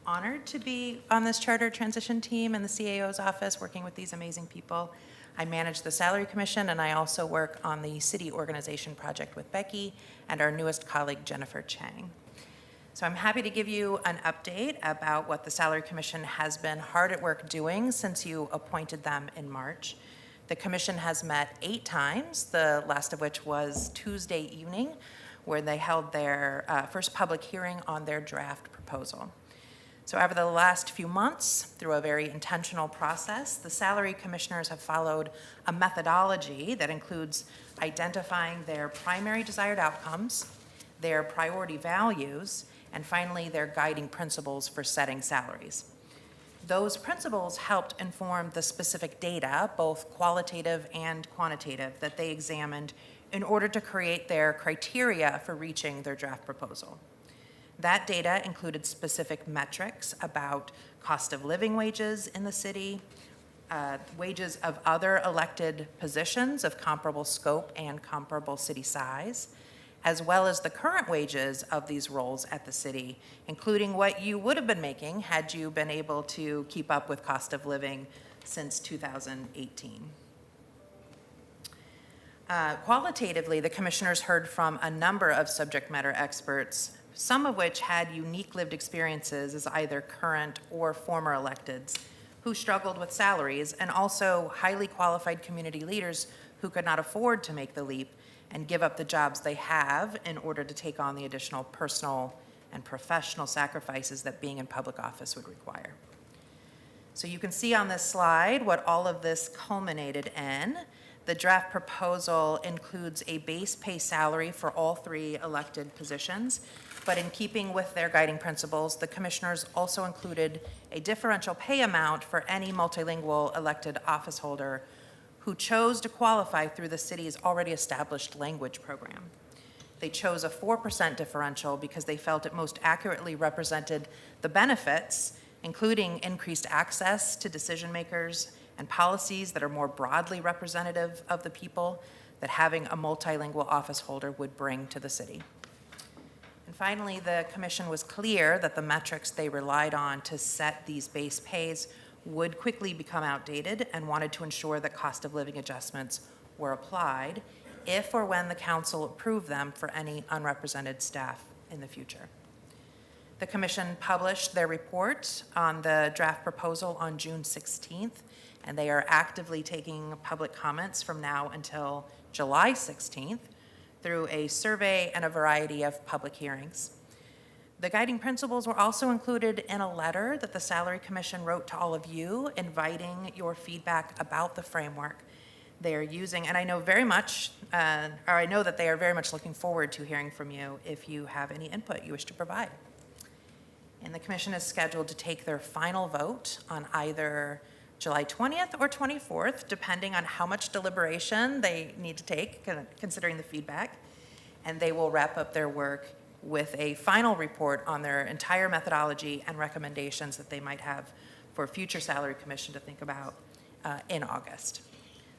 honored to be on this charter transition team in the CAO's office working with these amazing people. I manage the Salary Commission, and I also work on the city organization project with Becky and our newest colleague, Jennifer Chang. So I'm happy to give you an update about what the Salary Commission has been hard at work doing since you appointed them in March. The commission has met 8 times, the last of which was Tuesday evening, where they held their first public hearing on their draft proposal. So over the last few months, through a very intentional process, the Salary Commissioners have followed a methodology that includes identifying their primary desired outcomes, their priority values, and finally, their guiding principles for setting salaries. Those principles helped inform the specific data, both qualitative and quantitative, that they examined in order to create their criteria for reaching their draft proposal. That data included specific metrics about cost of living wages in the city, wages of other elected positions of comparable scope and comparable city size, as well as the current wages of these roles at the city, including what you would have been making had you been able to keep up with cost of living since 2018. Qualitatively, the commissioners heard from a number of subject matter experts, some of which had unique lived experiences as either current or former electeds who struggled with salaries, and also highly qualified community leaders who could not afford to make the leap and give up the jobs they have in order to take on the additional personal and professional sacrifices that being in public office would require. So you can see on this slide what all of this culminated in. The draft proposal includes a base pay salary for all 3 elected positions, but in keeping with their guiding principles, the commissioners also included a differential pay amount for any multilingual elected office holder who chose to qualify through the city's already established language program. They chose a 4% differential because they felt it most accurately represented the benefits, including increased access to decision makers and policies that are more broadly representative of the people that having a multilingual office holder would bring to the city. And finally, the commission was clear that the metrics they relied on to set these base pays would quickly become outdated and wanted to ensure that cost of living adjustments were applied if or when the council approved them for any unrepresented staff in the future. The commission published their report on the draft proposal on June 16th, and they are actively taking public comments from now until July 16th through a survey and a variety of public hearings. The guiding principles were also included in a letter that the Salary Commission wrote to all of you, inviting your feedback about the framework they are using. And I know I know that they are very much looking forward to hearing from you if you have any input you wish to provide. And the commission is scheduled to take their final vote on either July 20th or 24th, depending on how much deliberation they need to take, considering the feedback. And they will wrap up their work with a final report on their entire methodology and recommendations that they might have for future Salary Commission to think about in August.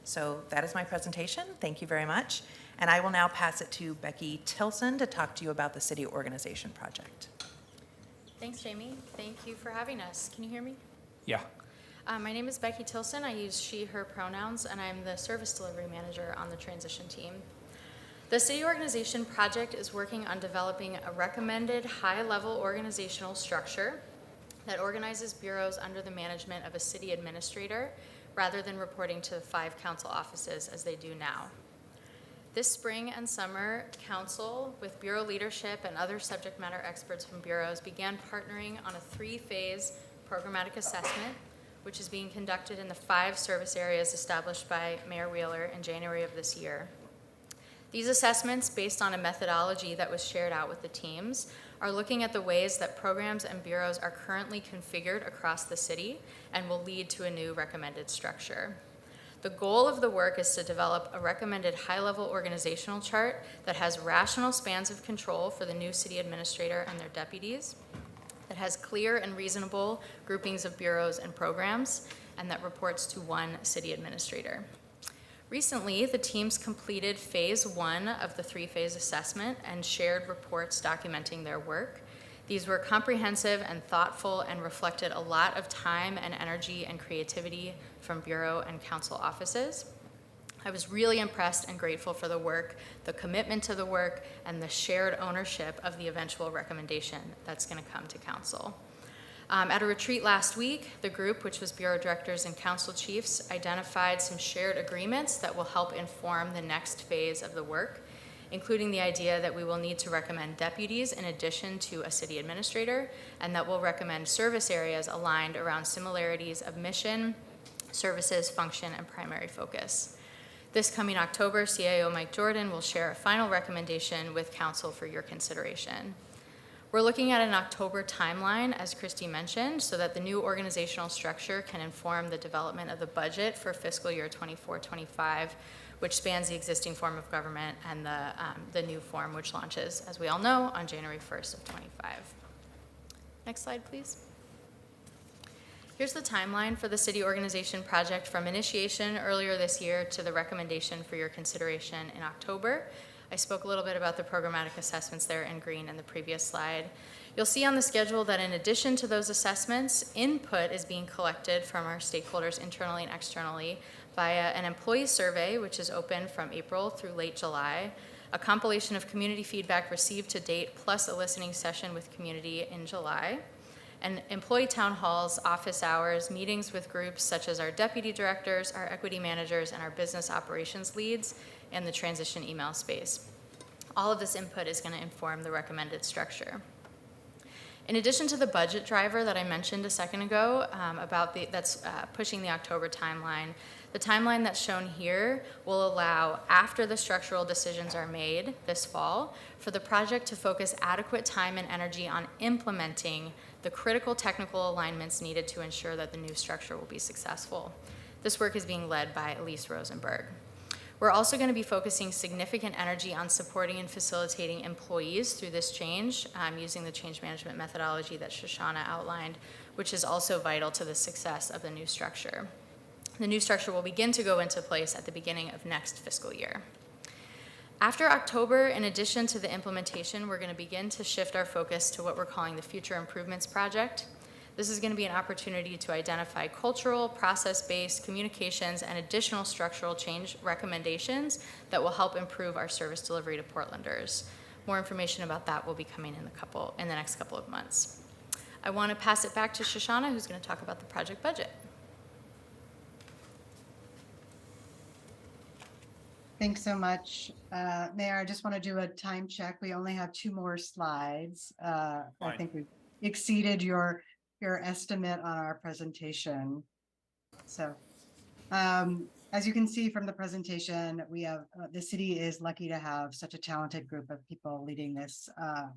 So that is my presentation. Thank you very much. And I will now pass it to Becky Tilson to talk to you about the city organization project. Thanks, Jamie. Thank you for having us. Can you hear me? Yeah. My name is Becky Tilson. I use she, her pronouns, and I'm the service delivery manager on the transition team. The city organization project is working on developing a recommended high-level organizational structure that organizes bureaus under the management of a city administrator rather than reporting to 5 council offices as they do now. This spring and summer, council, with bureau leadership and other subject matter experts from bureaus, began partnering on a 3-phase programmatic assessment, which is being conducted in the 5 service areas established by Mayor Wheeler in January of this year. These assessments, based on a methodology that was shared out with the teams, are looking at the ways that programs and bureaus are currently configured across the city and will lead to a new recommended structure. The goal of the work is to develop a recommended high-level organizational chart that has rational spans of control for the new city administrator and their deputies, that has clear and reasonable groupings of bureaus and programs, and that reports to one city administrator. Recently, the teams completed phase 1 of the 3-phase assessment and shared reports documenting their work. These were comprehensive and thoughtful and reflected a lot of time and energy and creativity from Bureau and Council offices. I was really impressed and grateful for the work, the commitment to the work, and the shared ownership of the eventual recommendation that's going to come to Council. At a retreat last week, the group, which was Bureau Directors and Council Chiefs, identified some shared agreements that will help inform the next phase of the work, including the idea that we will need to recommend deputies in addition to a city administrator, and that we'll recommend service areas aligned around similarities of mission, services, function, and primary focus. This coming October, CIO Mike Jordan will share a final recommendation with Council for your consideration. We're looking at an October timeline, as Christy mentioned, so that the new organizational structure can inform the development of the budget for fiscal year 24-25, which spans the existing form of government and the new form, which launches, as we all know, on January 1st of 25. Next slide, please. Here's the timeline for the city organization project from initiation earlier this year to the recommendation for your consideration in October. I spoke a little bit about the programmatic assessments there in green in the previous slide. You'll see on the schedule that in addition to those assessments, input is being collected from our stakeholders internally and externally via an employee survey, which is open from April through late July, a compilation of community feedback received to date, plus a listening session with community in July, and employee town halls, office hours, meetings with groups such as our deputy directors, our equity managers, and our business operations leads, and the transition email space. All of this input is going to inform the recommended structure. In addition to the budget driver that I mentioned a second ago that's pushing the October timeline, the timeline that's shown here will allow, after the structural decisions are made this fall, for the project to focus adequate time and energy on implementing the critical technical alignments needed to ensure that the new structure will be successful. This work is being led by Elise Rosenberg. We're also going to be focusing significant energy on supporting and facilitating employees through this change using the change management methodology that Shoshana outlined, which is also vital to the success of the new structure. The new structure will begin to go into place at the beginning of next fiscal year. After October, in addition to the implementation, we're going to begin to shift our focus to what we're calling the Future Improvements Project. This is going to be an opportunity to identify cultural, process-based communications and additional structural change recommendations that will help improve our service delivery to Portlanders. More information about that will be coming in the next couple of months. I want to pass it back to Shoshana, who's going to talk about the project budget. Thanks so much. Mayor, I just want to do a time check. We only have 2 more slides. I think we've exceeded your estimate on our presentation. So as you can see from the presentation, we have the city is lucky to have such a talented group of people leading this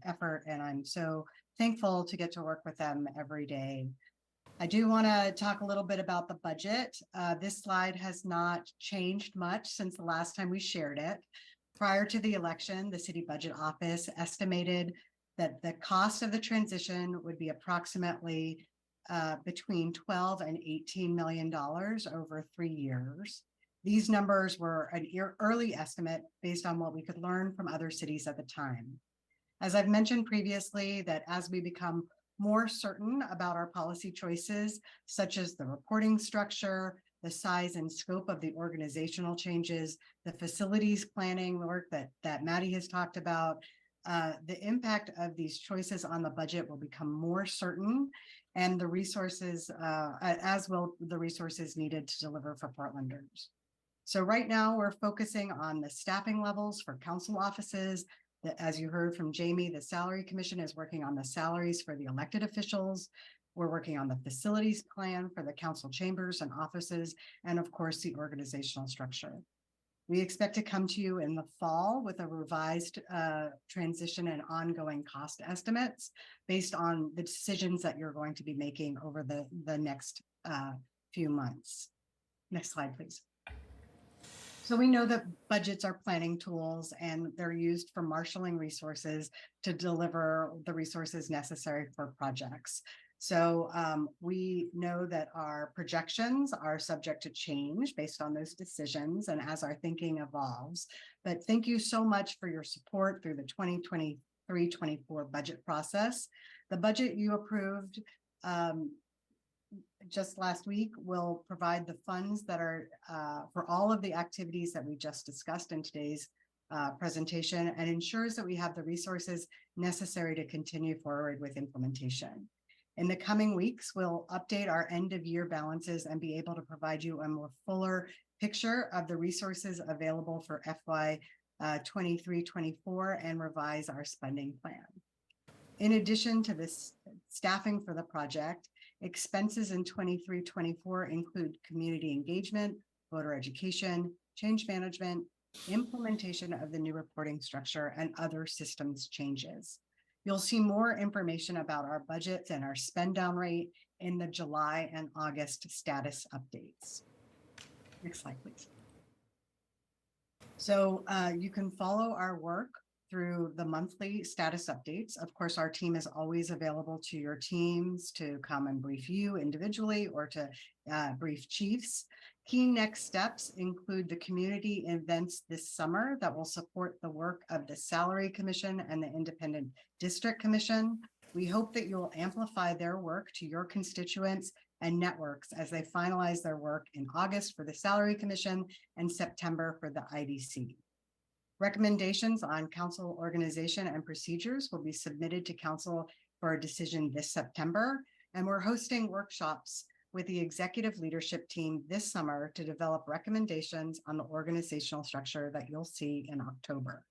effort, and I'm so thankful to get to work with them every day. I do want to talk a little bit about the budget. This slide has not changed much since the last time we shared it. Prior to the election, the city budget office estimated that the cost of the transition would be approximately between $12 and $18 million over 3 years. These numbers were an early estimate based on what we could learn from other cities at the time. As I've mentioned previously, that as we become more certain about our policy choices, such as the reporting structure, the size and scope of the organizational changes, the facilities planning work that Maddie has talked about, the impact of these choices on the budget will become more certain, and the resources, as will the resources needed to deliver for Portlanders. So right now we're focusing on the staffing levels for council offices. As you heard from Jamie, the Salary Commission is working on the salaries for the elected officials. We're working on the facilities plan for the council chambers and offices, and of course, the organizational structure. We expect to come to you in the fall with a revised transition and ongoing cost estimates based on the decisions that you're going to be making over the next few months. Next slide, please. So we know that budgets are planning tools and they're used for marshaling resources to deliver the resources necessary for projects. So we know that our projections are subject to change based on those decisions and as our thinking evolves. But thank you so much for your support through the 2023-24 budget process. The budget you approved just last week will provide the funds that are for all of the activities that we just discussed in today's presentation, and ensures that we have the resources necessary to continue forward with implementation. In the coming weeks, we'll update our end of year balances and be able to provide you a more fuller picture of the resources available for FY 23-24 and revise our spending plan. In addition to this staffing for the project, expenses in 23-24 include community engagement, voter education, change management, implementation of the new reporting structure, and other systems changes. You'll see more information about our budgets and our spend down rate in the July and August status updates. Next slide, please. So you can follow our work through the monthly status updates. Of course, our team is always available to your teams to come and brief you individually or to brief chiefs. Key next steps include the community events this summer that will support the work of the Salary Commission and the Independent District Commission. We hope that you'll amplify their work to your constituents and networks as they finalize their work in August for the Salary Commission and September for the IDC. Recommendations on council organization and procedures will be submitted to council for a decision this September, and we're hosting workshops with the executive leadership team this summer to develop recommendations on the organizational structure that you'll see in October.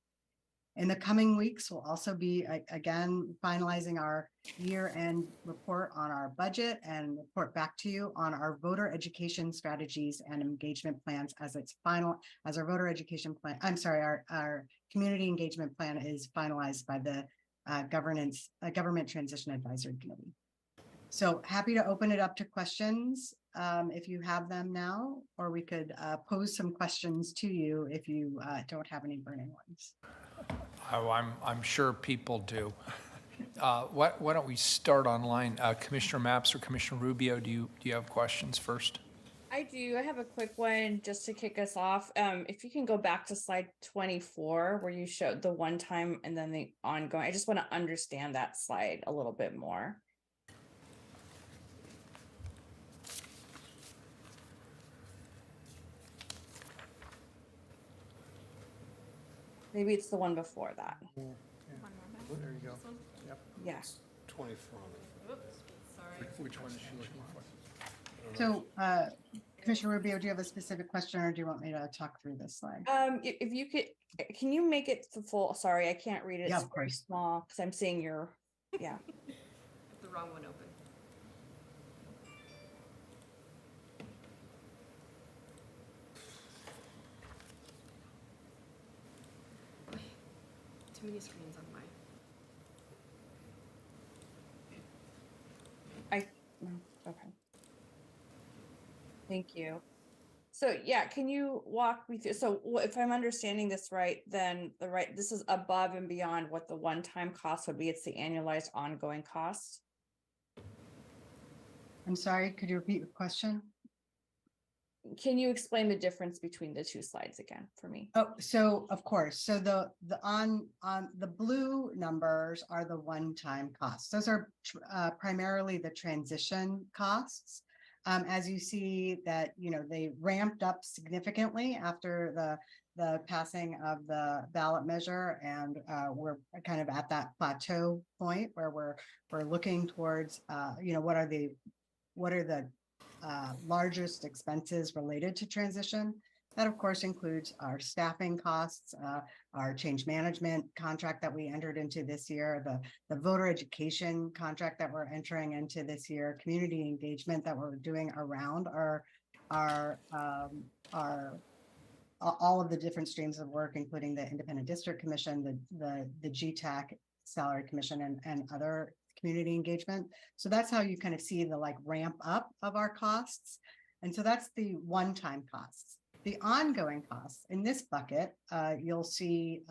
In the coming weeks, we'll also be again finalizing our year-end report on our budget and report back to you on our voter education strategies and engagement plans as our voter education plan. I'm sorry, our community engagement plan is finalized by the Government Transition Advisory Committee. So happy to open it up to questions if you have them now, or we could pose some questions to you if you don't have any burning ones. Oh, I'm sure people do. Why don't we start online? Commissioner Mapps or Commissioner Rubio, do you have questions first? I do. I have a quick one just to kick us off. If you can go back to slide 24, where you showed the one time and then the ongoing. I just want to understand that slide a little bit more. Maybe it's the one before that. There you go. Yep. Yeah. 24. Which one is she looking for? So Commissioner Rubio, do you have a specific question or do you want me to talk through this slide? If you could, can you make it the full? Sorry, I can't read it. Yeah, It's of very course. small because I'm seeing your, yeah. The wrong one open. Too many screens on mine. Okay. Thank you. So yeah, can you walk me through, so if I'm understanding this right, then this is above and beyond what the one-time cost would be. It's the annualized ongoing cost. I'm sorry, could you repeat your question? Can you explain the difference between the two slides again for me? Oh, so of course, so the on the blue numbers are the one-time costs. Those are primarily the transition costs. As you see that, they ramped up significantly after the passing of the ballot measure, and we're kind of at that plateau point where we're looking towards, what are the largest expenses related to transition. That of course includes our staffing costs, our change management contract that we entered into this year, the voter education contract that we're entering into this year, community engagement that we're doing around all of the different streams of work, including the Independent District Commission, the GTAC Salary Commission, and other community engagement. So that's how you kind of see the ramp up of our costs. And so that's the one-time costs. The ongoing costs in this bucket, you'll see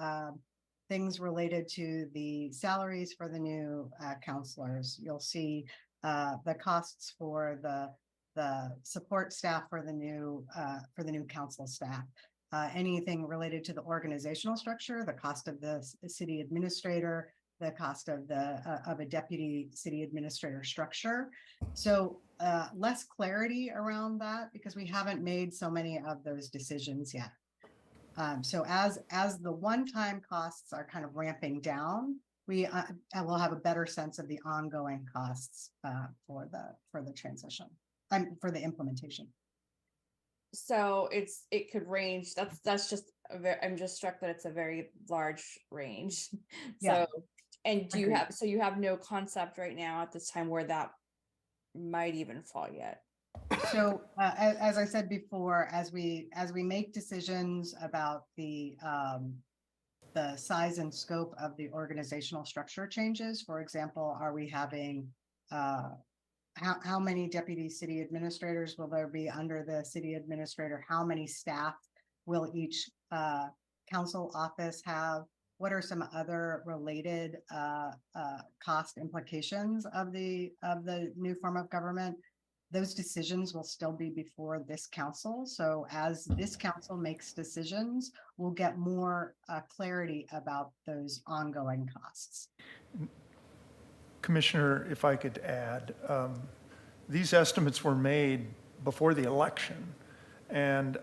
things related to the salaries for the new counselors. You'll see the costs for the support staff for the new council staff. Anything related to the organizational structure, the cost of the city administrator, the cost of of a deputy city administrator structure. So less clarity around that because we haven't made so many of those decisions yet. So as the one-time costs are kind of ramping down, we will have a better sense of the ongoing costs for the transition and for the implementation. So it could range, that's just I'm just struck that it's a very large range. Yeah. So, and do you Agreed. have, so you have no concept right now at this time where that might even fall yet? So as I said before, as we make decisions about the size and scope of the organizational structure changes, for example, are we having how many deputy city administrators will there be under the city administrator? How many staff will each council office have? What are some other related cost implications of the new form of government? Those decisions will still be before this council. So as this council makes decisions, we'll get more clarity about those ongoing costs. Commissioner, if I could add, these estimates were made before the election. And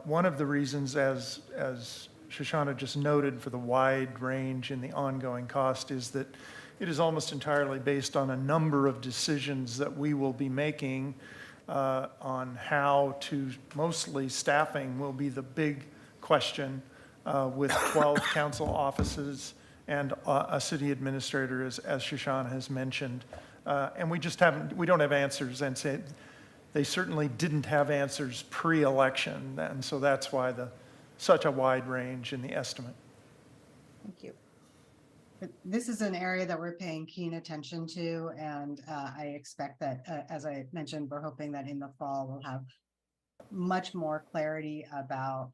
one of the reasons, as Shoshana just noted, for the wide range in the ongoing cost is that it is almost entirely based on a number of decisions that we will be making on how to, mostly staffing will be the big question with 12 council offices and a city administrator, as Shoshana has mentioned. And we don't have answers, and they certainly didn't have answers pre-election. And so that's why such a wide range in the estimate. Thank you. But this is an area that we're paying keen attention to, and I expect that, as I mentioned, we're hoping that in the fall we'll have much more clarity about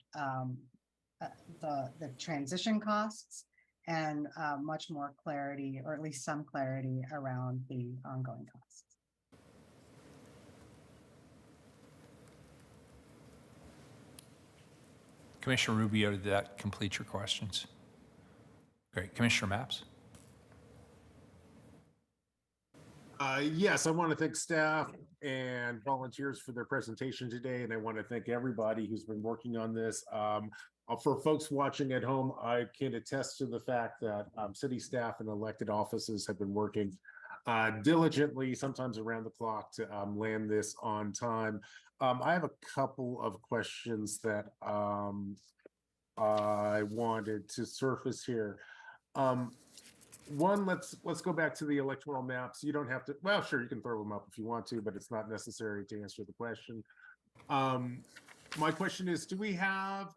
the transition costs and much more clarity, or at least some clarity, around the ongoing costs. Commissioner Rubio, did that complete your questions? Great. Commissioner Maps? Yes, I want to thank staff and volunteers for their presentation today, and I want to thank everybody who's been working on this. For folks watching at home, I can attest to the fact that city staff and elected offices have been working diligently, sometimes around the clock, to land this on time. I have a couple of questions that I wanted to surface here. One, let's go back to the electoral maps. You don't have to, well, sure, you can throw them up if you want to, but it's not necessary to answer the question. My question is, do we have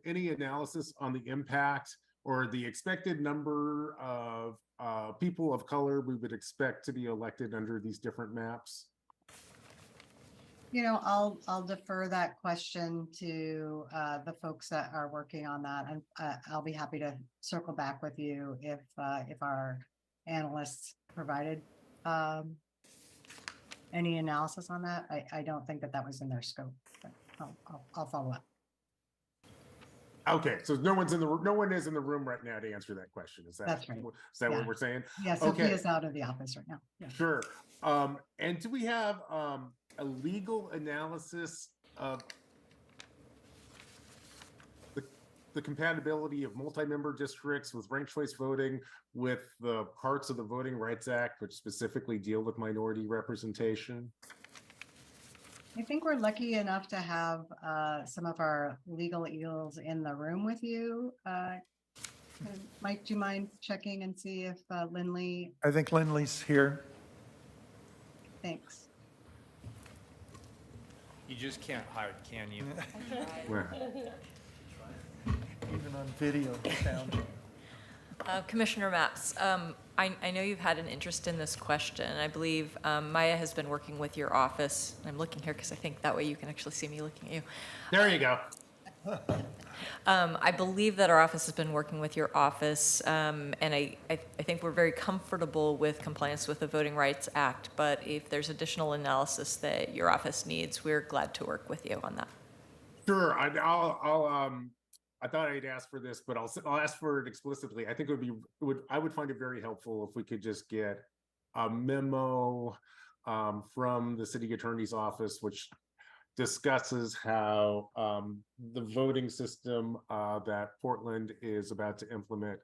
any analysis on the impact or the expected number of people of color we would expect to be elected under these different maps? You know, I'll defer that question to the folks that are working on that, and I'll be happy to circle back with you if our analysts provided any analysis on that. I don't think that was in their scope, but I'll follow up. Okay, so no one is in the room right now to answer that question. That's right. Is that Yeah. what we're saying? Yeah, Sophia's out of the office right now. Yeah. Sure. And do we have a legal analysis of the compatibility of multi-member districts with ranked choice voting with the parts of the Voting Rights Act which specifically deal with minority representation? I think we're lucky enough to have some of our legal eagles in the room with you. Mike, do you mind checking and see if Lindley? I think Lindley's here. Thanks. You just can't hide, can you? Even on video, they found you. Commissioner Maps, I know you've had an interest in this question. I believe Maya has been working with your office. I'm looking here because I think that way you can actually see me looking at you. There you go. I believe that our office has been working with your office, and I think we're very comfortable with compliance with the Voting Rights Act, but if there's additional analysis that your office needs, we're glad to work with you on that. Sure, I thought I'd ask for this, but I'll ask for it explicitly. I think I would find it very helpful if we could just get a memo from the city attorney's office, which discusses how the voting system that Portland is about to implement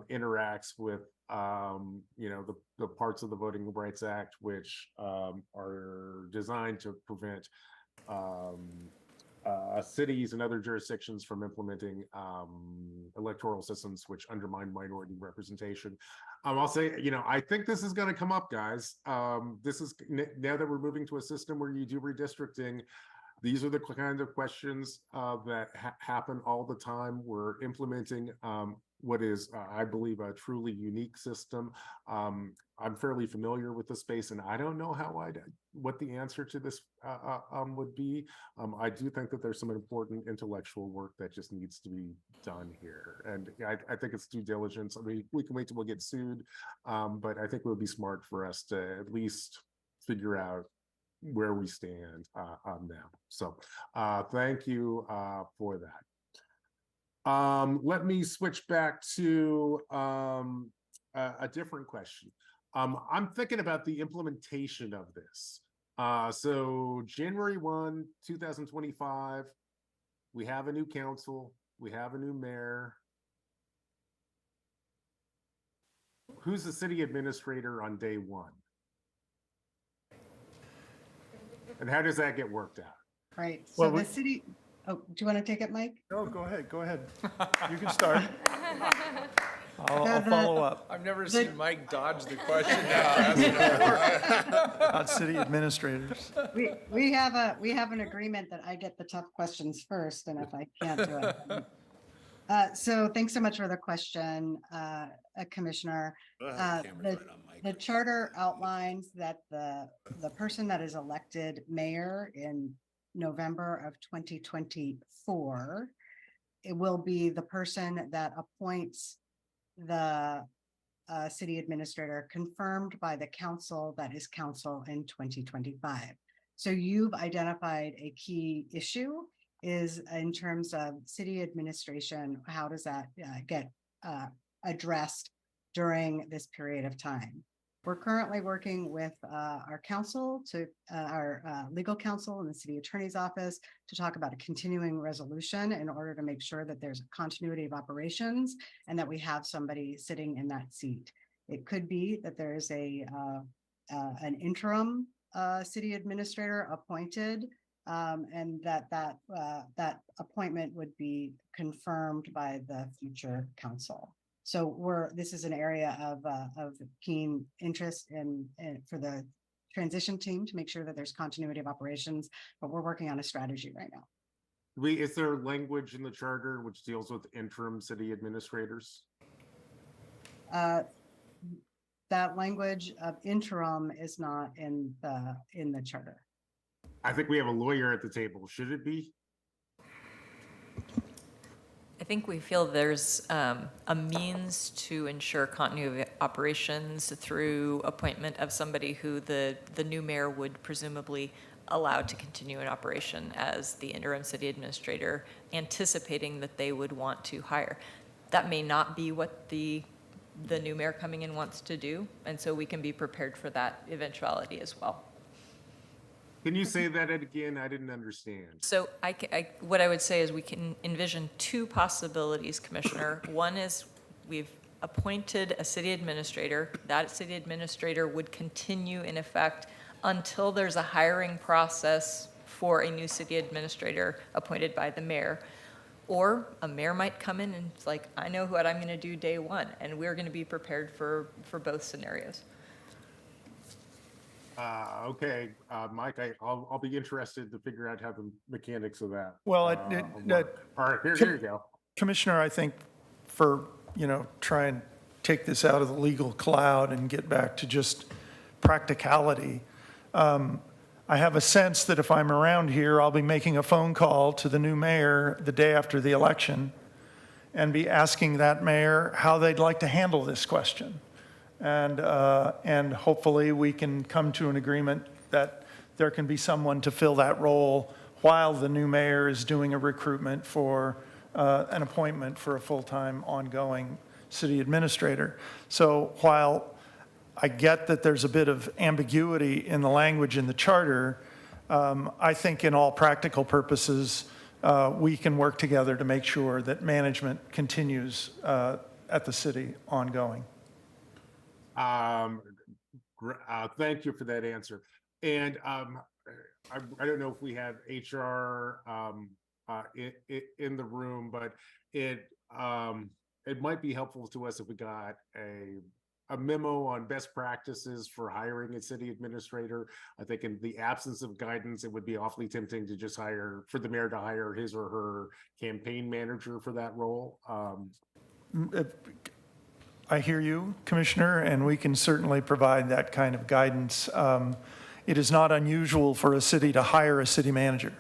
interacts with the parts of the Voting Rights Act which are designed to prevent cities and other jurisdictions from implementing electoral systems which undermine minority representation. I'll say, I think this is going to come up, guys. This is now that we're moving to a system where you do redistricting. These are the kind of questions that happen all the time. We're implementing what is, I believe, a truly unique system. I'm fairly familiar with the space, and I don't know what the answer to this would be. I do think that there's some important intellectual work that just needs to be done here, and I think it's due diligence. I mean, we can wait till we get sued, but I think it would be smart for us to at least figure out where we stand now. So thank you for that. Let me switch back to a different question. I'm thinking about the implementation of this. So January 1, 2025, we have a new council, we have a new mayor. Who's the city administrator on day one? And how does that get worked out? Right, so Well, the city, oh, do you want to take it, Mike? No, go ahead. You can start. I'll follow up. I've never seen Mike dodge the question. About city administrators. We have an agreement that I get the tough questions first, and if I can't do it. So thanks so much for the question, Commissioner. The charter outlines that the person that is elected mayor in November of 2024, it will be the person that appoints the city administrator confirmed by the council that is council in 2025. So you've identified a key issue is in terms of city administration, how does that get addressed during this period of time? We're currently working with our counsel our legal counsel in the city attorney's office to talk about a continuing resolution in order to make sure that there's a continuity of operations and that we have somebody sitting in that seat. It could be that there is an interim city administrator appointed and that appointment would be confirmed by the future council. So this is an area of keen interest for the transition team to make sure that there's continuity of operations, but we're working on a strategy right now. Is there language in the charter which deals with interim city administrators? That language of interim is not in the charter. I think we have a lawyer at the table. Should it be? I think we feel there's a means to ensure continuity of operations through appointment of somebody who the new mayor would presumably allow to continue in operation as the interim city administrator, anticipating that they would want to hire. That may not be what the new mayor coming in wants to do, and so we can be prepared for that eventuality as well. Can you say that again? I didn't understand. So what I would say is we can envision two possibilities, Commissioner. One is we've appointed a city administrator. That city administrator would continue in effect until there's a hiring process for a new city administrator appointed by the mayor. Or a mayor might come in and it's like, I know what I'm going to do day one, and we're going to be prepared for both scenarios. Okay, Mike, I'll be interested to figure out how the mechanics of that. Well, all right, here you go. Commissioner, I think for, try and take this out of the legal cloud and get back to just practicality. I have a sense that if I'm around here, I'll be making a phone call to the new mayor the day after the election and be asking that mayor how they'd like to handle this question. And hopefully we can come to an agreement that there can be someone to fill that role while the new mayor is doing a recruitment for an appointment for a full-time ongoing city administrator. So while I get that there's a bit of ambiguity in the language in the charter, I think in all practical purposes, we can work together to make sure that management continues at the city ongoing. Thank you for that answer. And I don't know if we have HR in the room, but it might be helpful to us if we got a memo on best practices for hiring a city administrator. I think in the absence of guidance, it would be awfully tempting to just for the mayor to hire his or her campaign manager for that role. I hear you, Commissioner, and we can certainly provide that kind of guidance. It is not unusual for a city to hire a city manager.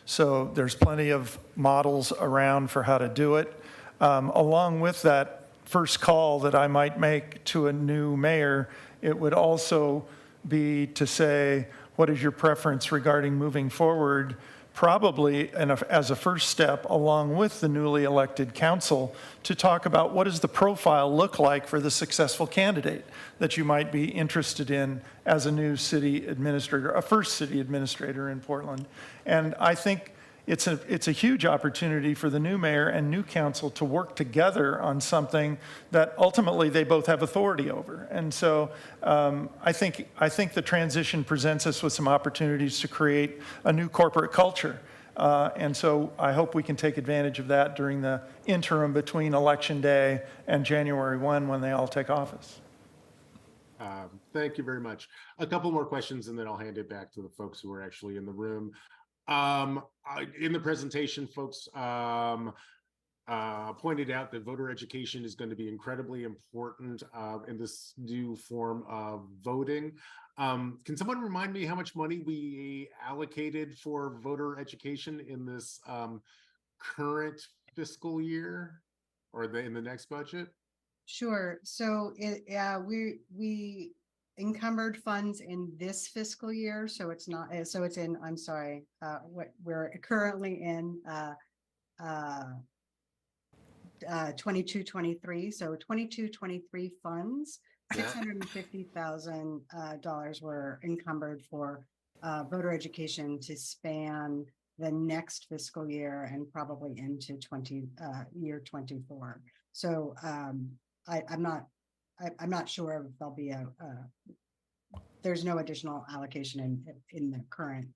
So there's plenty of models around for how to do it. Along with that first call that I might make to a new mayor, it would also be to say, what is your preference regarding moving forward? Probably as a first step, along with the newly elected council, to talk about what does the profile look like for the successful candidate that you might be interested in as a new city administrator, a first city administrator in Portland. And I think it's a huge opportunity for the new mayor and new council to work together on something that ultimately they both have authority over. And so I think the transition presents us with some opportunities to create a new corporate culture. And so I hope we can take advantage of that during the interim between Election Day and January 1 when they all take office. Thank you very much. A couple more questions and then I'll hand it back to the folks who are actually in the room. In the presentation, folks pointed out that voter education is going to be incredibly important in this new form of voting. Can someone remind me how much money we allocated for voter education in this current fiscal year or in the next budget? Sure. So we encumbered funds in this fiscal year, so it's not, so it's in, I'm sorry, what we're currently in 22-23. So 22-23 funds, $650,000 were encumbered for voter education to span the next fiscal year and probably into year 24. So I'm not sure if there'll be there's no additional allocation in the current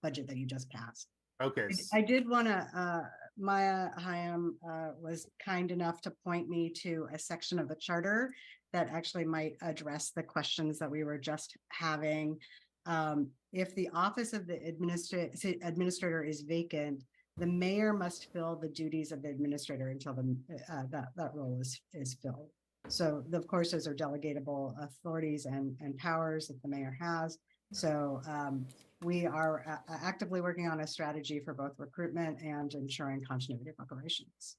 budget that you just passed. Okay. I did want to, Maya Hayam was kind enough to point me to a section of the charter that actually might address the questions that we were just having. If the office of the administrator is vacant, the mayor must fill the duties of the administrator until that role is filled. So of course, those are delegatable authorities and powers that the mayor has. So we are actively working on a strategy for both recruitment and ensuring continuity of operations.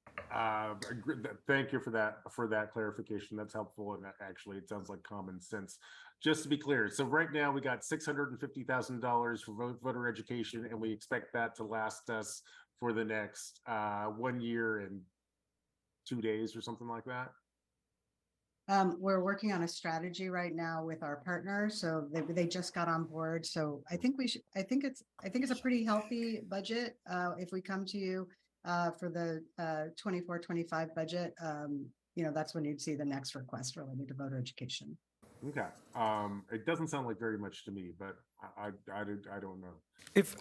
Thank you for that clarification. That's helpful, and actually, it sounds like common sense. Just to be clear, so right now we got $650,000 for voter education, and we expect that to last us for the next 1 year and 2 days or something like that. We're working on a strategy right now with our partner, so they just got on board. So I think I think it's a pretty healthy budget. If we come to you for the 24-25 budget, that's when you'd see the next request related to voter education. Okay. It doesn't sound like very much to me, but I don't know. If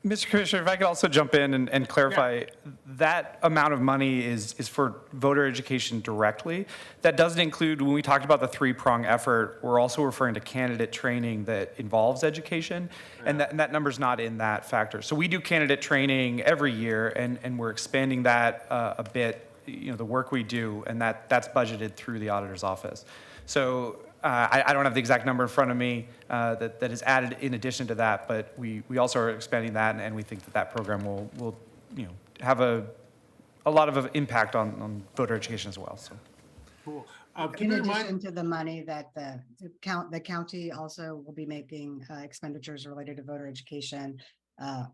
Mr. Commissioner, if I could also jump in and clarify, that amount of money is for voter education directly. That doesn't include, when we talked about the three-prong effort, we're also referring to candidate training that involves education, and that number's not in that factor. So we do candidate training every year, and we're expanding that a bit, the work we do, and that's budgeted through the auditor's office. So I don't have the exact number in front of me that is added in addition to that, but we also are expanding that, and we think that that program will have a lot of impact on voter education as well. So. Cool. In Can you addition remind, to the money that the county also will be making expenditures related to voter education,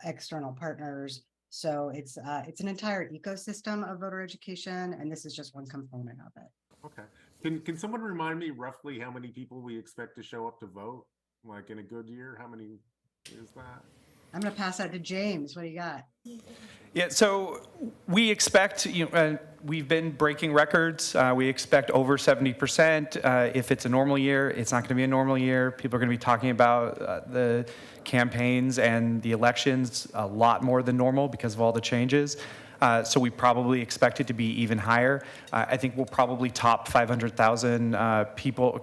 external partners. So it's an entire ecosystem of voter education, and this is just one component of it. okay. Can someone remind me roughly how many people we expect to show up to vote? Like in a good year, how many is that? I'm going to pass that to James. What do you got? Yeah, so we expect, we've been breaking records. We expect over 70%. If it's a normal year, it's not going to be a normal year. People are going to be talking about the campaigns and the elections a lot more than normal because of all the changes. So we probably expect it to be even higher. I think we'll probably top 500,000 people,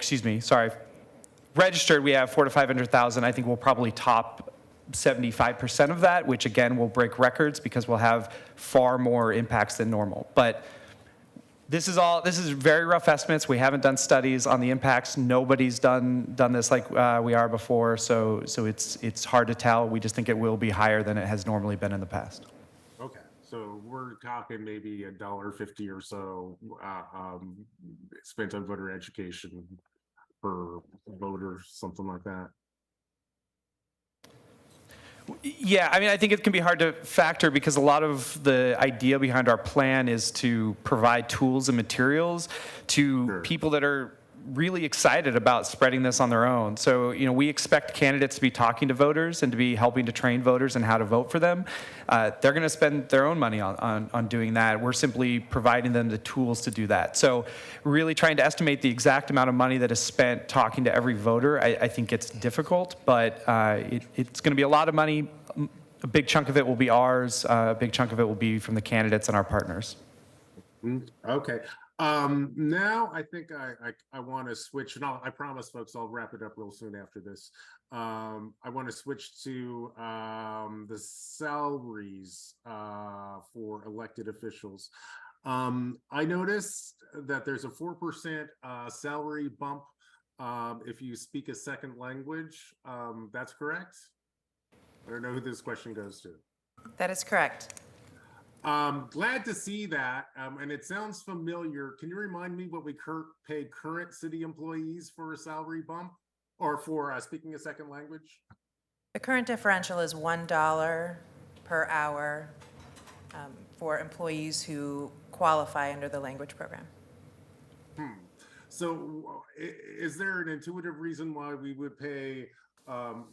registered we have 400,000 to 500,000. I think we'll probably top 75% of that, which again will break records because we'll have far more impacts than normal. But this is very rough estimates. We haven't done studies on the impacts. Nobody's done this like we are before, so it's hard to tell. We just think it will be higher than it has normally been in the past. Okay, so we're talking maybe $1.50 or so spent on voter education per voter, something like that. Yeah, I mean, I think it can be hard to factor because a lot of the idea behind our plan is to provide tools and materials to people that are really excited about spreading this on their own. So, we expect candidates to be talking to voters and to be helping to train voters in how to vote for them. They're going to spend their own money on doing that. We're simply providing them the tools to do that. So really trying to estimate the exact amount of money that is spent talking to every voter, I think it's difficult, but it's going to be a lot of money. A big chunk of it will be ours. A big chunk of it will be from the candidates and our partners. Okay. Now I think I want to switch, and I promise folks I'll wrap it up real soon after this. I want to switch to the salaries for elected officials. I noticed that there's a 4% salary bump if you speak a second language. That's correct? I don't know who this question goes to. That is correct. Glad to see that, and it sounds familiar. Can you remind me what we pay current city employees for a salary bump or for speaking a second language? The current differential is $1 per hour for employees who qualify under the language program. So is there an intuitive reason why we would pay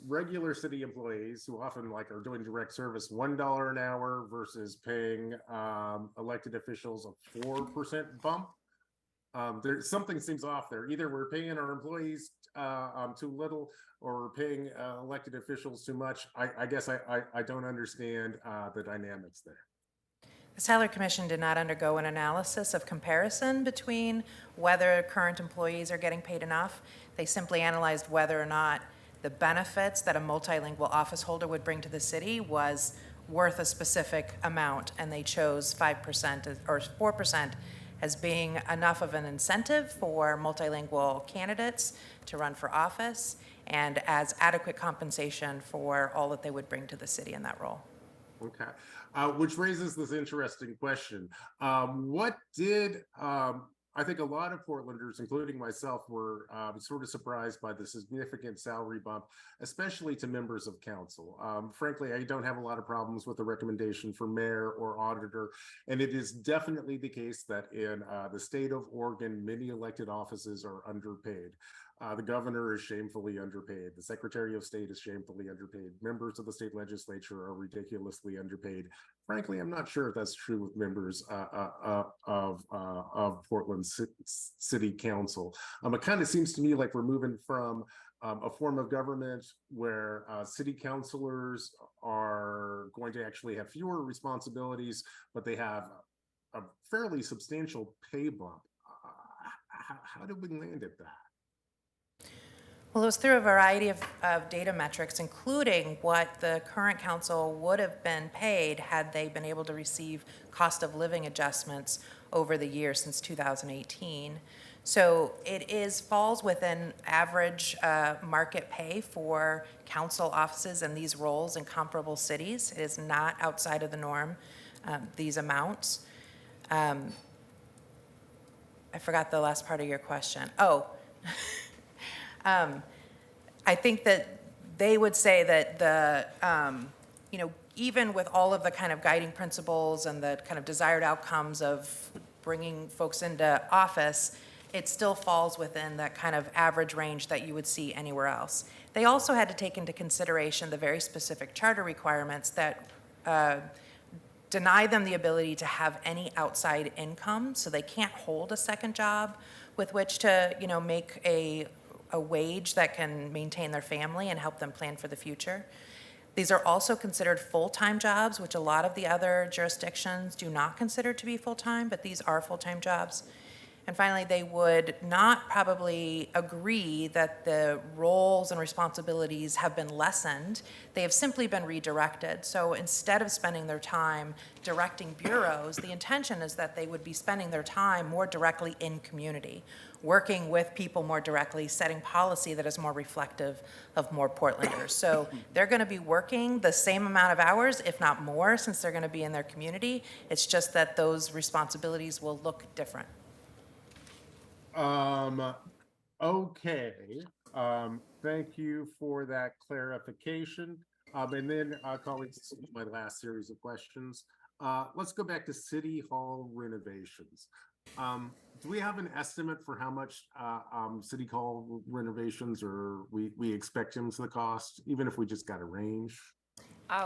regular city employees who often are doing direct service $1 an hour versus paying elected officials a 4% bump? There's something seems off there. Either we're paying our employees too little or we're paying elected officials too much. I guess I don't understand the dynamics there. The Salary Commission did not undergo an analysis of comparison between whether current employees are getting paid enough. They simply analyzed whether or not the benefits that a multilingual office holder would bring to the city was worth a specific amount, and they chose 5% or 4% as being enough of an incentive for multilingual candidates to run for office and as adequate compensation for all that they would bring to the city in that role. Okay, which raises this interesting question. What did I think a lot of Portlanders, including myself, were sort of surprised by the significant salary bump, especially to members of council. Frankly, I don't have a lot of problems with the recommendation for mayor or auditor, and it is definitely the case that in the state of Oregon, many elected offices are underpaid. The governor is shamefully underpaid. The Secretary of State is shamefully underpaid. Members of the state legislature are ridiculously underpaid. Frankly, I'm not sure if that's true with members of Portland City Council. It kind of seems to me like we're moving from a form of government where city councilors are going to actually have fewer responsibilities, but they have a fairly substantial pay bump. How did we land at that? Well, it was through a variety of data metrics, including what the current council would have been paid had they been able to receive cost of living adjustments over the years since 2018. So falls within average market pay for council offices and these roles in comparable cities. It is not outside of the norm, these amounts. I forgot the last part of your question. Oh, I think that they would say that even with all of the kind of guiding principles and the kind of desired outcomes of bringing folks into office, it still falls within that kind of average range that you would see anywhere else. They also had to take into consideration the very specific charter requirements that deny them the ability to have any outside income, so they can't hold a second job with which to, make a wage that can maintain their family and help them plan for the future. These are also considered full-time jobs, which a lot of the other jurisdictions do not consider to be full-time, but these are full-time jobs. And finally, they would not probably agree that the roles and responsibilities have been lessened. They have simply been redirected. So instead of spending their time directing bureaus, the intention is that they would be spending their time more directly in community, working with people more directly, setting policy that is more reflective of more Portlanders. So they're going to be working the same amount of hours, if not more, since they're going to be in their community. It's just that those responsibilities will look different. Okay. Thank you for that clarification. And then, colleagues, this is my last series of questions. Let's go back to City Hall renovations. Do we have an estimate for how much City Hall renovations or we expect them to cost, even if we just got a range?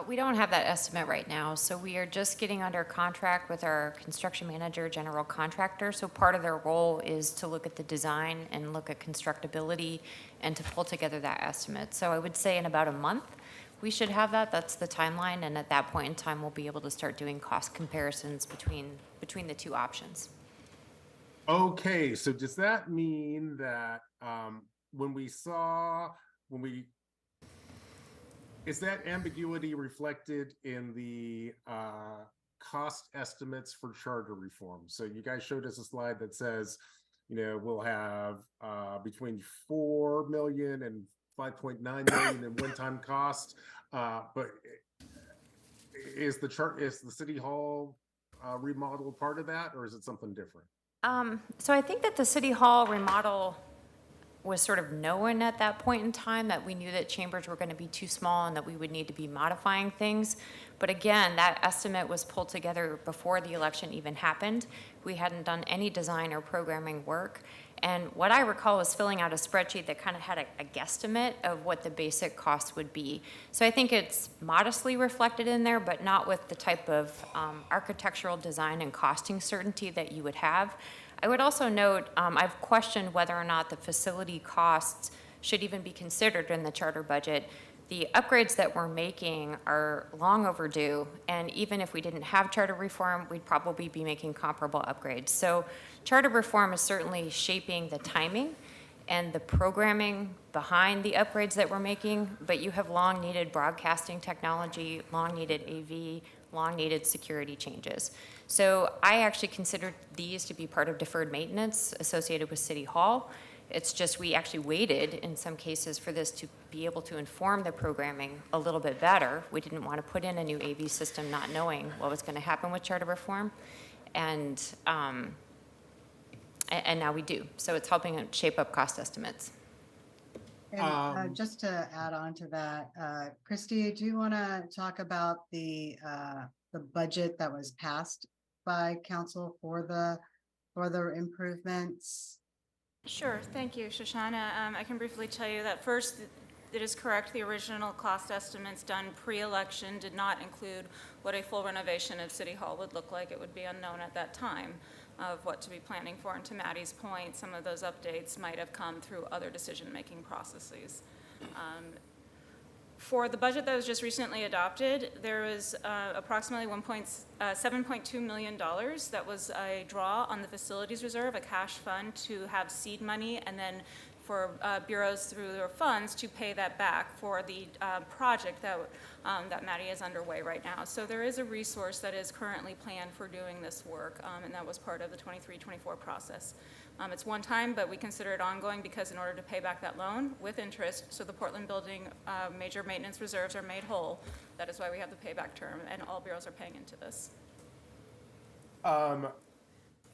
We don't have that estimate right now, so we are just getting under contract with our construction manager, general contractor. So part of their role is to look at the design and look at constructability and to pull together that estimate. So I would say in about a month, we should have that. That's the timeline, and at that point in time, we'll be able to start doing cost comparisons between the two options. Okay, so does that mean that is that ambiguity reflected in the cost estimates for charter reform? So you guys showed us a slide that says, we'll have between 4 million and 5.9 million in one-time cost. But is the City Hall remodel part of that, or is it something different? So I think that the City Hall remodel was sort of known at that point in time, that we knew that chambers were going to be too small and that we would need to be modifying things. But again, that estimate was pulled together before the election even happened. We hadn't done any design or programming work. And what I recall was filling out a spreadsheet that kind of had a guesstimate of what the basic cost would be. So I think it's modestly reflected in there, but not with the type of architectural design and costing certainty that you would have. I would also note, I've questioned whether or not the facility costs should even be considered in the charter budget. The upgrades that we're making are long overdue, and even if we didn't have charter reform, we'd probably be making comparable upgrades. So charter reform is certainly shaping the timing and the programming behind the upgrades that we're making, but you have long needed broadcasting technology, long needed AV, long needed security changes. So I actually considered these to be part of deferred maintenance associated with City Hall. It's just we actually waited in some cases for this to be able to inform the programming a little bit better. We didn't want to put in a new AV system not knowing what was going to happen with charter reform. And now we do. So it's helping shape up cost estimates. And just to add on to that, Christy, do you want to talk about the budget that was passed by council for the improvements? Sure, thank you, Shoshana. I can briefly tell you that first, it is correct, the original cost estimates done pre-election did not include what a full renovation of City Hall would look like. It would be unknown at that time of what to be planning for. And to Maddie's point, some of those updates might have come through other decision-making processes. For the budget that was just recently adopted, there was approximately $7.2 million that was a draw on the facilities reserve, a cash fund to have seed money and then for bureaus through their funds to pay that back for the project that Maddie is underway right now. So there is a resource that is currently planned for doing this work, and that was part of the 23-24 process. It's one time, but we consider it ongoing because in order to pay back that loan with interest, so the Portland building major maintenance reserves are made whole. That is why we have the payback term, and all bureaus are paying into this.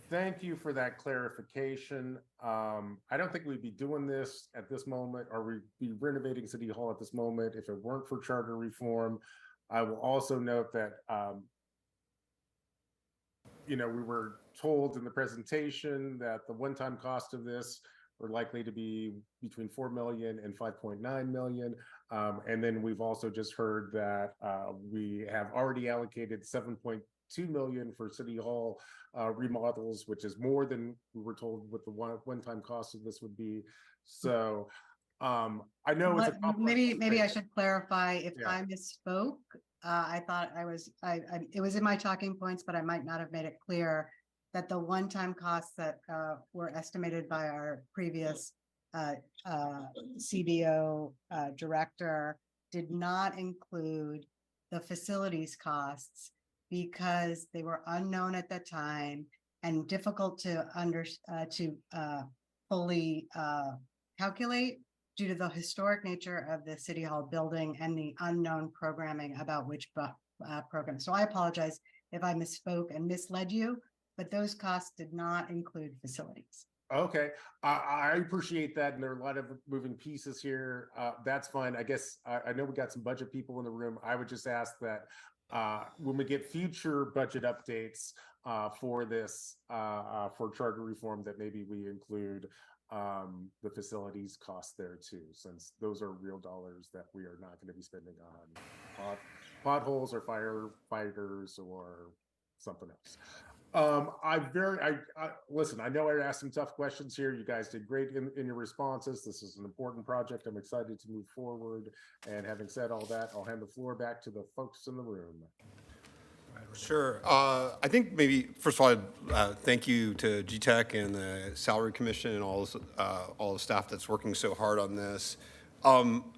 Thank you for that clarification. I don't think we'd be doing this at this moment, or we'd be renovating City Hall at this moment if it weren't for charter reform. I will also note that, we were told in the presentation that the one-time cost of this were likely to be between 4 million and 5.9 million. And then we've also just heard that we have already allocated 7.2 million for City Hall remodels, which is more than we were told what the one-time cost of this would be. So I know it's a complex Maybe I thing. should clarify if Yeah. I misspoke. I thought it was in my talking points, but I might not have made it clear that the one-time costs that were estimated by our previous CBO director did not include the facilities costs because they were unknown at that time and difficult to fully calculate due to the historic nature of the City Hall building and the unknown programming about which program. So I apologize if I misspoke and misled you, but those costs did not include facilities. Okay, I appreciate that, and there are a lot of moving pieces here. That's fine. I guess I know we got some budget people in the room. I would just ask that when we get future budget updates for this, for charter reform, that maybe we include the facilities cost there too, since those are real dollars that we are not going to be spending on potholes or firefighters or something else. Listen, I know I asked some tough questions here. You guys did great in your responses. This is an important project. I'm excited to move forward. And having said all that, I'll hand the floor back to the folks in the room. Sure. I think maybe, first of all, thank you to GTEC and the Salary Commission and all the staff that's working so hard on this.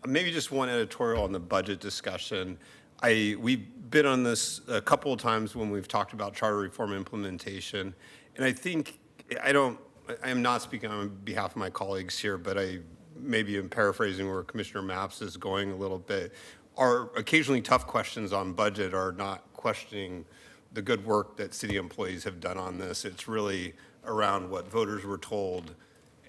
Maybe just one editorial on the budget discussion. We've been on this a couple of times when we've talked about charter reform implementation. And I think, I am not speaking on behalf of my colleagues here, but I maybe am paraphrasing where Commissioner Mapps is going a little bit. Our occasionally tough questions on budget are not questioning the good work that city employees have done on this. It's really around what voters were told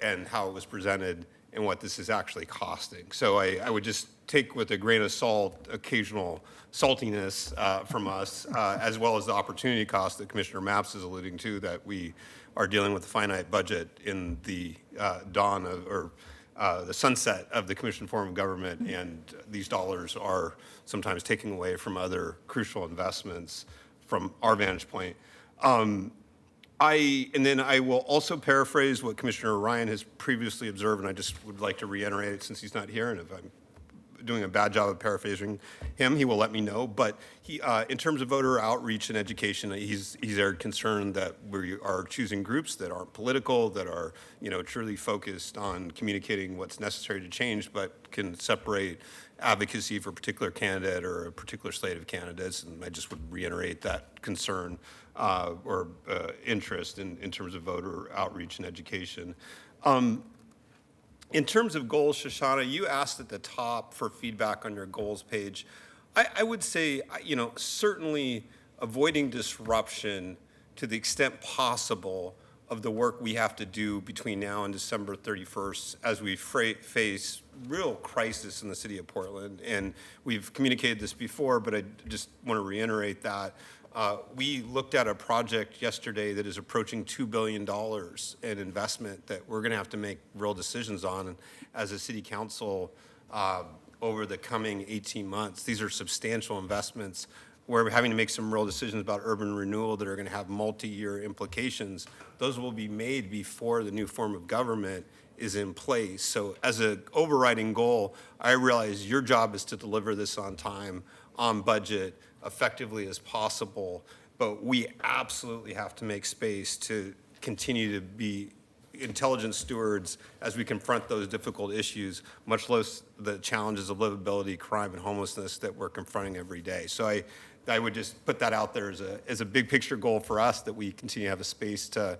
and how it was presented and what this is actually costing. So I would just take with a grain of salt occasional saltiness from us, as well as the opportunity cost that Commissioner Mapps is alluding to, that we are dealing with a finite budget in the dawn of, or the sunset of the Commission form of government, and these dollars are sometimes taking away from other crucial investments from our vantage point. And then I will also paraphrase what Commissioner Ryan has previously observed, and I just would like to reiterate it since he's not here, and if I'm doing a bad job of paraphrasing him, he will let me know. But he, in terms of voter outreach and education, he's very concerned that we are choosing groups that aren't political, that are, truly focused on communicating what's necessary to change, but can separate advocacy for a particular candidate or a particular slate of candidates. And I just would reiterate that concern or interest in terms of voter outreach and education. In terms of goals, Shoshana, you asked at the top for feedback on your goals page. I would say, certainly avoiding disruption to the extent possible of the work we have to do between now and December 31st as we face real crisis in the city of Portland. And we've communicated this before, but I just want to reiterate that. We looked at a project yesterday that is approaching $2 billion in investment that we're going to have to make real decisions on as a city council over the coming 18 months. These are substantial investments. We're having to make some real decisions about urban renewal that are going to have multi-year implications. Those will be made before the new form of government is in place. So as an overriding goal, I realize your job is to deliver this on time, on budget, effectively as possible, but we absolutely have to make space to continue to be intelligent stewards as we confront those difficult issues, much less the challenges of livability, crime, and homelessness that we're confronting every day. So I would just put that out there as a big picture goal for us, that we continue to have a space to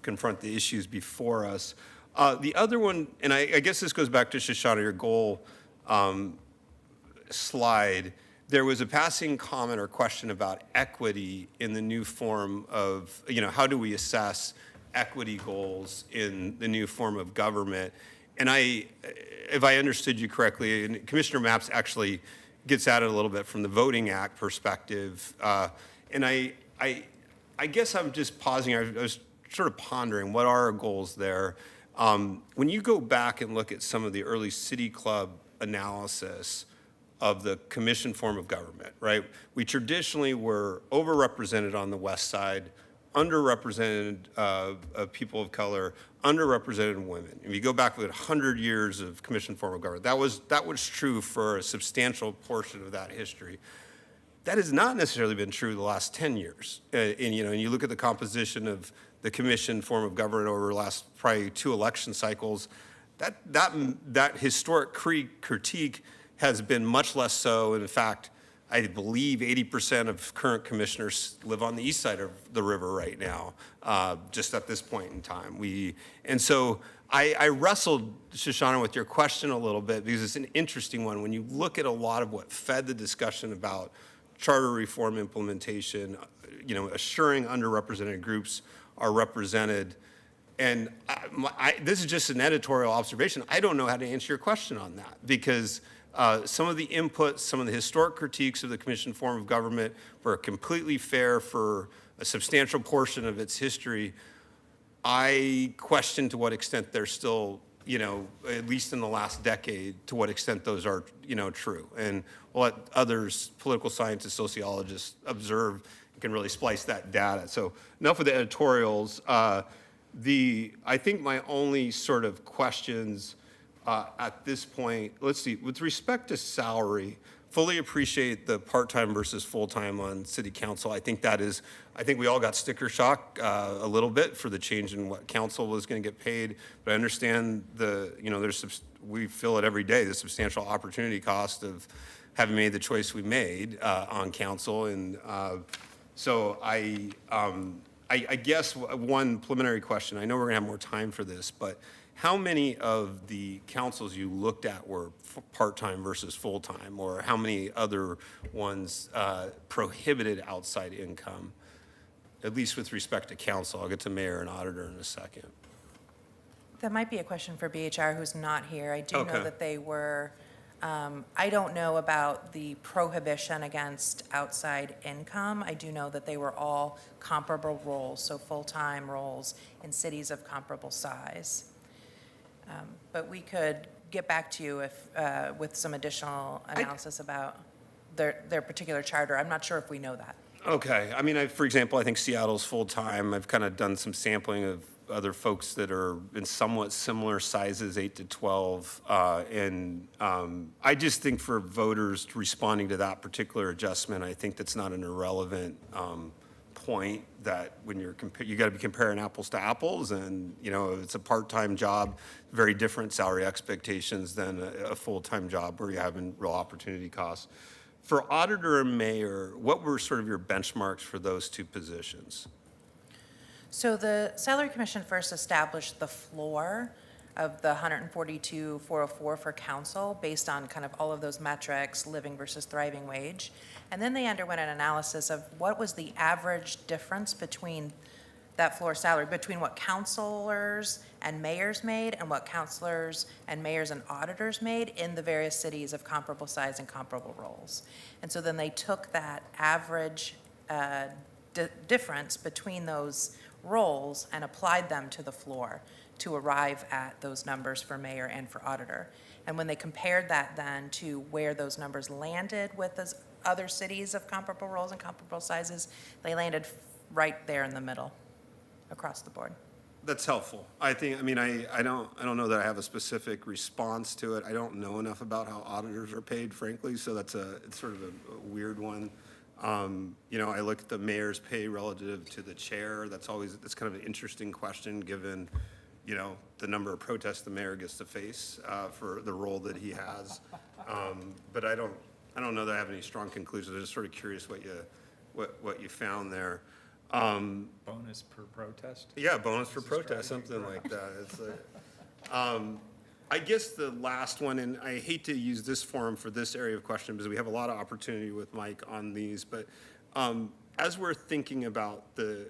confront the issues before us. The other one, and I guess this goes back to Shoshana, your goal slide, there was a passing comment or question about equity in the new form of, how do we assess equity goals in the new form of government? And if I understood you correctly, and Commissioner Mapps actually gets at it a little bit from the Voting Act perspective. And I guess I'm just pausing. I was sort of pondering, what are our goals there? When you go back and look at some of the early City Club analysis of the commission form of government, right? We traditionally were overrepresented on the west side, underrepresented people of color, underrepresented women. If you go back with 100 years of commission form of government, that was true for a substantial portion of that history. That has not necessarily been true the last 10 years. And you look at the composition of the commission form of government over the last probably 2 election cycles, that historic critique has been much less so. In fact, I believe 80% of current commissioners live on the east side of the river right now, just at this point in time. And so I wrestled, Shoshana, with your question a little bit, because it's an interesting one. When you look at a lot of what fed the discussion about charter reform implementation, assuring underrepresented groups are represented. And this is just an editorial observation. I don't know how to answer your question on that, because some of the inputs, some of the historic critiques of the commission form of government were completely fair for a substantial portion of its history. I question to what extent they're still, at least in the last decade, to what extent those are, true. And what others, political scientists, sociologists, observe can really splice that data. So enough of the editorials. I think my only sort of questions at this point, let's see, with respect to salary, fully appreciate the part-time versus full-time on city council. I think we all got sticker shock a little bit for the change in what council was going to get paid, but I understand we feel it every day, the substantial opportunity cost of having made the choice we made on council. And so I guess one preliminary question, I know we're going to have more time for this, but how many of the councils you looked at were part-time versus full-time, or how many other ones prohibited outside income, at least with respect to council? I'll get to mayor and auditor in a second. That might be a question for BHR, who's not here. I do Okay. know that they were, I don't know about the prohibition against outside income. I do know that they were all comparable roles, so full-time roles in cities of comparable size. But we could get back to you with some additional analysis about their particular charter. I'm not sure if we know that. Okay. I mean, for example, I think Seattle's full-time. I've kind of done some sampling of other folks that are in somewhat similar sizes, 8 to 12. And I just think for voters responding to that particular adjustment, I think that's not an irrelevant point, that when you got to be comparing apples to apples, and it's a part-time job, very different salary expectations than a full-time job where you're having real opportunity costs. For auditor and mayor, what were sort of your benchmarks for those two positions? So the Salary Commission first established the floor of the 142,404 for council based on kind of all of those metrics, living versus thriving wage. And then they underwent an analysis of what was the average difference between that floor salary, between what councilors and mayors made and what councilors and mayors and auditors made in the various cities of comparable size and comparable roles. And so then they took that average difference between those roles and applied them to the floor to arrive at those numbers for mayor and for auditor. And when they compared that then to where those numbers landed with those other cities of comparable roles and comparable sizes, they landed right there in the middle across the board. That's helpful. I don't know that I have a specific response to it. I don't know enough about how auditors are paid, frankly, so it's sort of a weird one. You know, I look at the mayor's pay relative to the chair. That's kind of an interesting question, given, you know, the number of protests the mayor gets to face for the role that he has. But I don't know that I have any strong conclusions. I'm just sort of curious what you found there. Bonus per protest? Yeah, bonus for protest, something like that. It's I guess the last one, and I hate to use this forum for this area of question because we have a lot of opportunity with Mike on these, but as we're thinking about the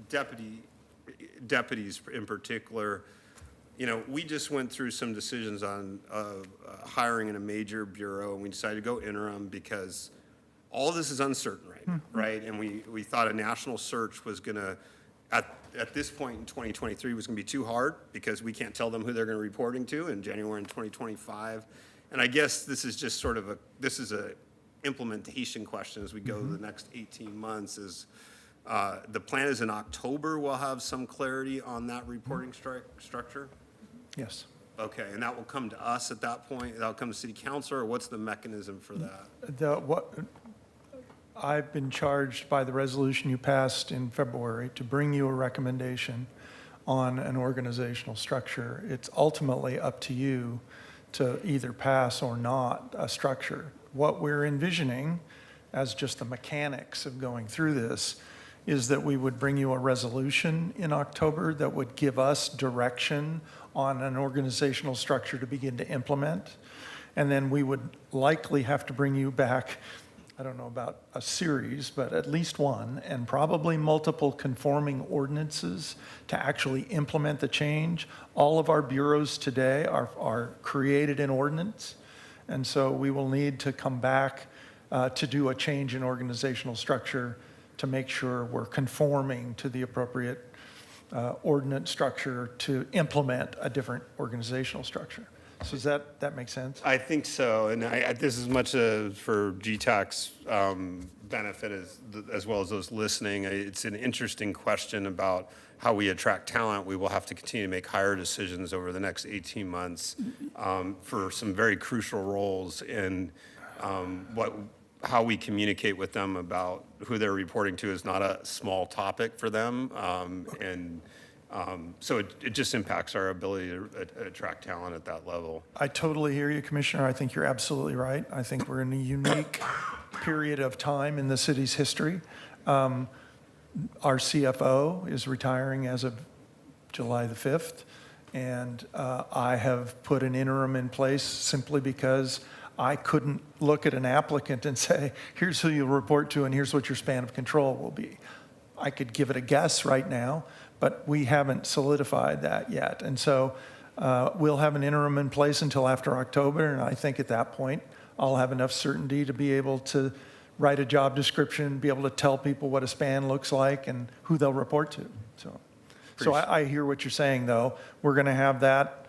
deputies in particular, you know, we just went through some decisions on hiring in a major bureau, and we decided to go interim because all of this is uncertain right now, right? And we thought a national search was going to, at this point in 2023, was going to be too hard because we can't tell them who they're going to be reporting to in January in 2025. And I guess this is just sort of a implementation question as we go the next 18 months. Is the plan is in October we'll have some clarity on that reporting structure? Yes. Okay, and that will come to us at that point? That'll come to city council, or what's the mechanism for that? I've been charged by the resolution you passed in February to bring you a recommendation on an organizational structure. It's ultimately up to you to either pass or not a structure. What we're envisioning as just the mechanics of going through this is that we would bring you a resolution in October that would give us direction on an organizational structure to begin to implement. And then we would likely have to bring you back, I don't know about a series, but at least one, and probably multiple conforming ordinances to actually implement the change. All of our bureaus today are created in ordinance, and so we will need to come back to do a change in organizational structure to make sure we're conforming to the appropriate ordinance structure to implement a different organizational structure. So does that make sense? I think so, and this is much for GTAC's benefit as well as those listening. It's an interesting question about how we attract talent. We will have to continue to make hire decisions over the next 18 months for some very crucial roles in how we communicate with them about who they're reporting to is not a small topic for them, so it just impacts our ability to attract talent at that level. I totally hear you, Commissioner. I think you're absolutely right. I think we're in a unique period of time in the city's history. Our CFO is retiring as of July the 5th, and I have put an interim in place simply because I couldn't look at an applicant and say, here's who you'll report to and here's what your span of control will be. I could give it a guess right now, but we haven't solidified that yet. And so we'll have an interim in place until after October, and I think at that point, I'll have enough certainty to be able to write a job description, be able to tell people what a span looks like and who they'll report to. So I hear what you're saying, though. We're going to have that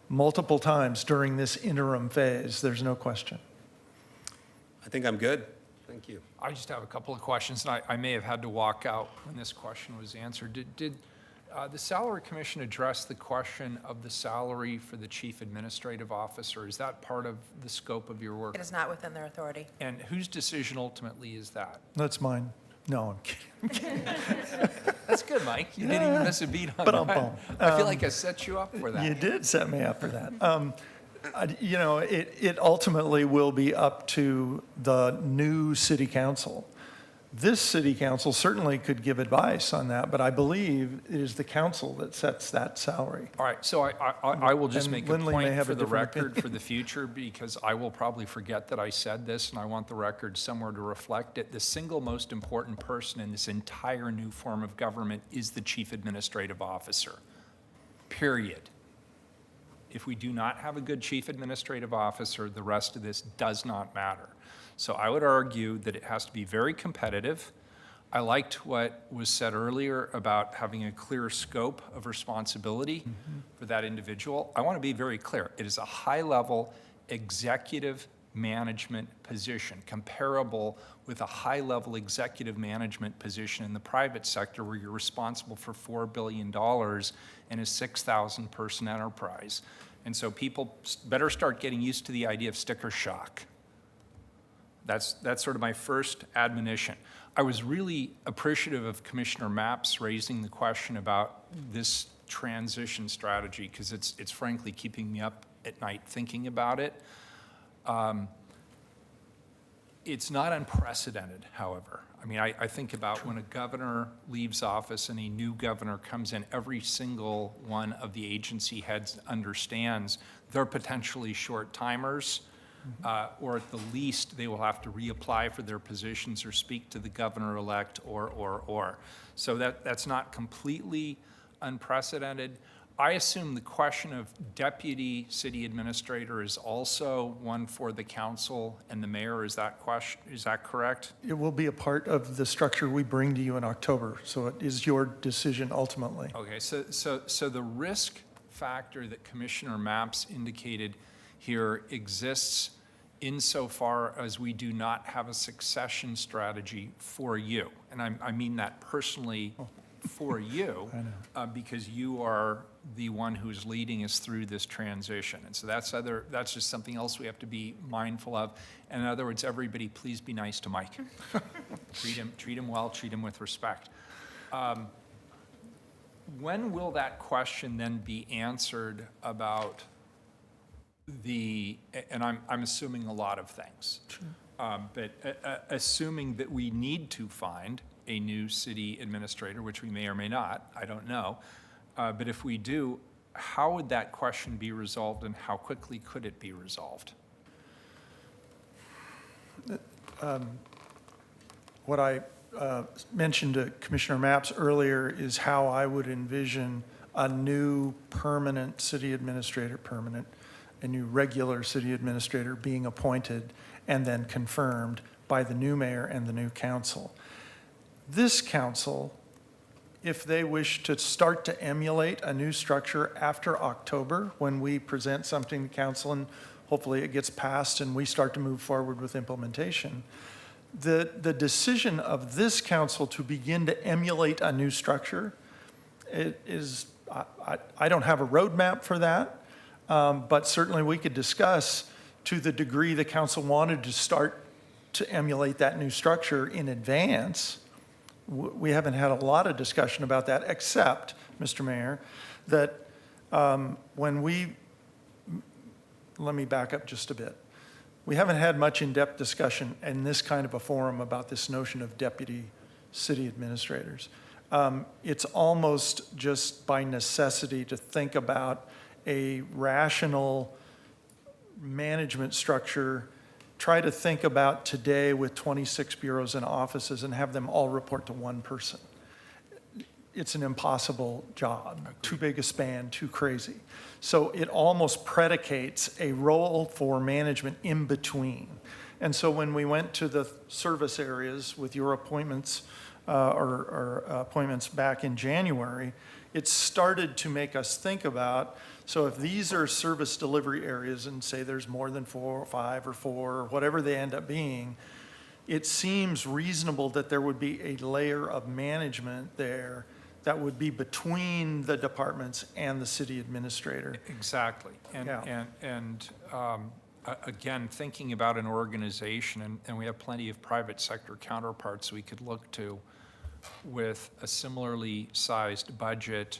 multiple times during this interim phase. There's no question. I think I'm good. Thank you. I just have a couple of questions, and I may have had to walk out when this question was answered. Did the Salary Commission address the question of the salary for the Chief Administrative Officer? Is that part of the scope of your work? It is not within their authority. And whose decision ultimately is that? That's mine. No, I'm kidding. That's good, Mike. You didn't even miss a beat on that. I feel like I set you up for that. You did set me up for that. You know, it ultimately will be up to the new city council. This city council certainly could give advice on that, but I believe it is the council that sets that salary. All right, so I will just And make a Lindley may point have for a the different record opinion. for the future, because I will probably forget that I said this, and I want the record somewhere to reflect it. The single most important person in this entire new form of government is the Chief Administrative Officer, period. If we do not have a good Chief Administrative Officer, the rest of this does not matter. So I would argue that it has to be very competitive. I liked what was said earlier about having a clear scope of responsibility for that individual. I want to be very clear. It is a high-level executive management position, comparable with a high-level executive management position in the private sector where you're responsible for $4 billion in a 6,000-person enterprise. And so people better start getting used to the idea of sticker shock. That's sort of my first admonition. I was really appreciative of Commissioner Mapps raising the question about this transition strategy, because it's frankly keeping me up at night thinking about it. It's not unprecedented, however. I mean, I think about when a governor leaves office and a new governor comes in, every single one of the agency heads understands they're potentially short timers, or at the least, they will have to reapply for their positions or speak to the governor-elect or. So that's not completely unprecedented. I assume the question of deputy city administrator is also one for the council and the mayor. Is that correct? It will be a part of the structure we bring to you in October, so it is your decision ultimately. Okay, so the risk factor that Commissioner Mapps indicated here exists insofar as we do not have a succession strategy for you. And I mean that personally for you, because you are the one who's leading us through this transition. And so that's just something else we have to be mindful of. And in other words, everybody, please be nice to Mike. Treat him well, treat him with respect. When will that question then be answered about and I'm assuming a lot of things, but assuming that we need to find a new city administrator, which we may or may not, I don't know. But if we do, how would that question be resolved and how quickly could it be resolved? What I mentioned to Commissioner Mapps earlier is how I would envision a new permanent city administrator, a new regular city administrator being appointed and then confirmed by the new mayor and the new council. This council, if they wish to start to emulate a new structure after October, when we present something to council and hopefully it gets passed and we start to move forward with implementation, the decision of this council to begin to emulate a new structure, I don't have a roadmap for that, but certainly we could discuss to the degree the council wanted to start to emulate that new structure in advance. We haven't had a lot of discussion about that, except, Mr. Mayor, that let me back up just a bit. We haven't had much in-depth discussion in this kind of a forum about this notion of deputy city administrators. It's almost just by necessity to think about a rational management structure. Try to think about today with 26 bureaus and offices and have them all report to one person. It's an impossible job, too big a span, too crazy. So it almost predicates a role for management in between. And so when we went to the service areas with your appointments or appointments back in January, it started to make us think about, so if these are service delivery areas and say there's more than 4 or 5 or 4 or whatever they end up being, it seems reasonable that there would be a layer of management there that would be between the departments and the city administrator. Exactly. And again, thinking about an organization, and we have plenty of private sector counterparts we could look to with a similarly sized budget,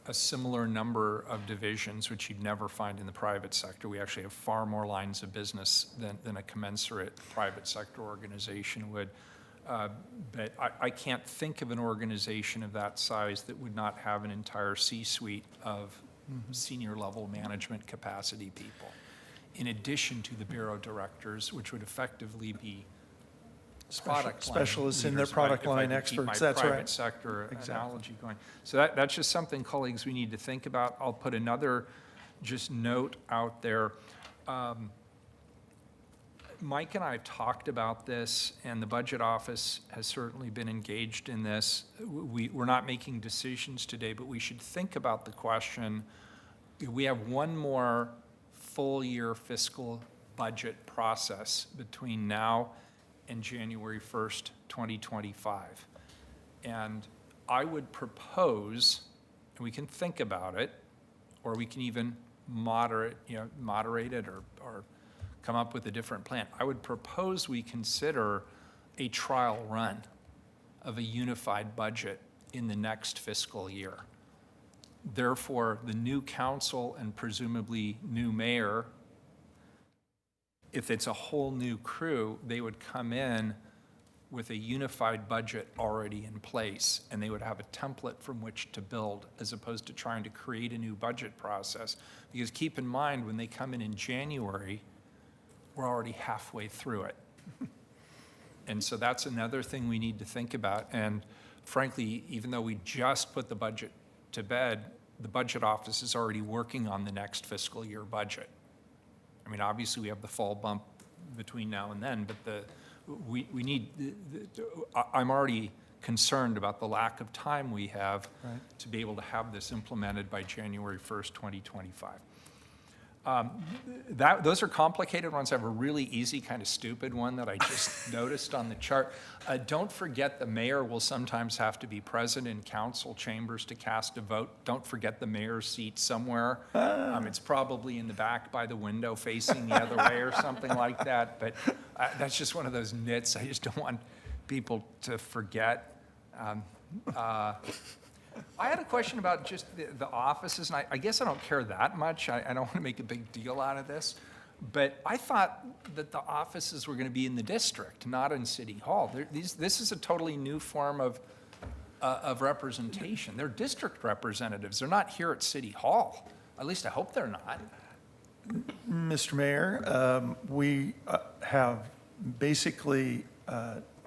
a similar number of divisions, which you'd never find in the private sector. We actually have far more lines of business than a commensurate private sector organization would. But I can't think of an organization of that size that would not have an entire C-suite of senior level management capacity people, in addition to the bureau directors, which would effectively be product line specialists in their leaders, product if I line could experts. keep That's my right. private sector analogy going. So that's just something, colleagues, we need to think about. I'll put another just note out there. Mike and I have talked about this, and the budget office has certainly been engaged in this. We're not making decisions today, but we should think about the question. We have one more full year fiscal budget process between now and January 1st, 2025. And I would propose, and we can think about it, or we can even moderate it or come up with a different plan. I would propose we consider a trial run of a unified budget in the next fiscal year. Therefore, the new council and presumably new mayor, if it's a whole new crew, they would come in with a unified budget already in place, and they would have a template from which to build, as opposed to trying to create a new budget process. Because keep in mind, when they come in January, we're already halfway through it. And so that's another thing we need to think about. And frankly, even though we just put the budget to bed, the budget office is already working on the next fiscal year budget. I mean, obviously, we have the fall bump between now and then, but we need, I'm already concerned about the lack of time we have to be able to have this implemented by January 1st, 2025. Those are complicated ones. I have a really easy, kind of stupid one that I just noticed on the chart. Don't forget the mayor will sometimes have to be present in council chambers to cast a vote. Don't forget the mayor's seat somewhere. It's probably in the back by the window facing the other way or something like that. But that's just one of those nits I just don't want people to forget. I had a question about just the offices, and I guess I don't care that much. I don't want to make a big deal out of this, but I thought that the offices were going to be in the district, not in City Hall. This is a totally new form of representation. They're district representatives. They're not here at City Hall. At least I hope they're not. Mr. Mayor, we have basically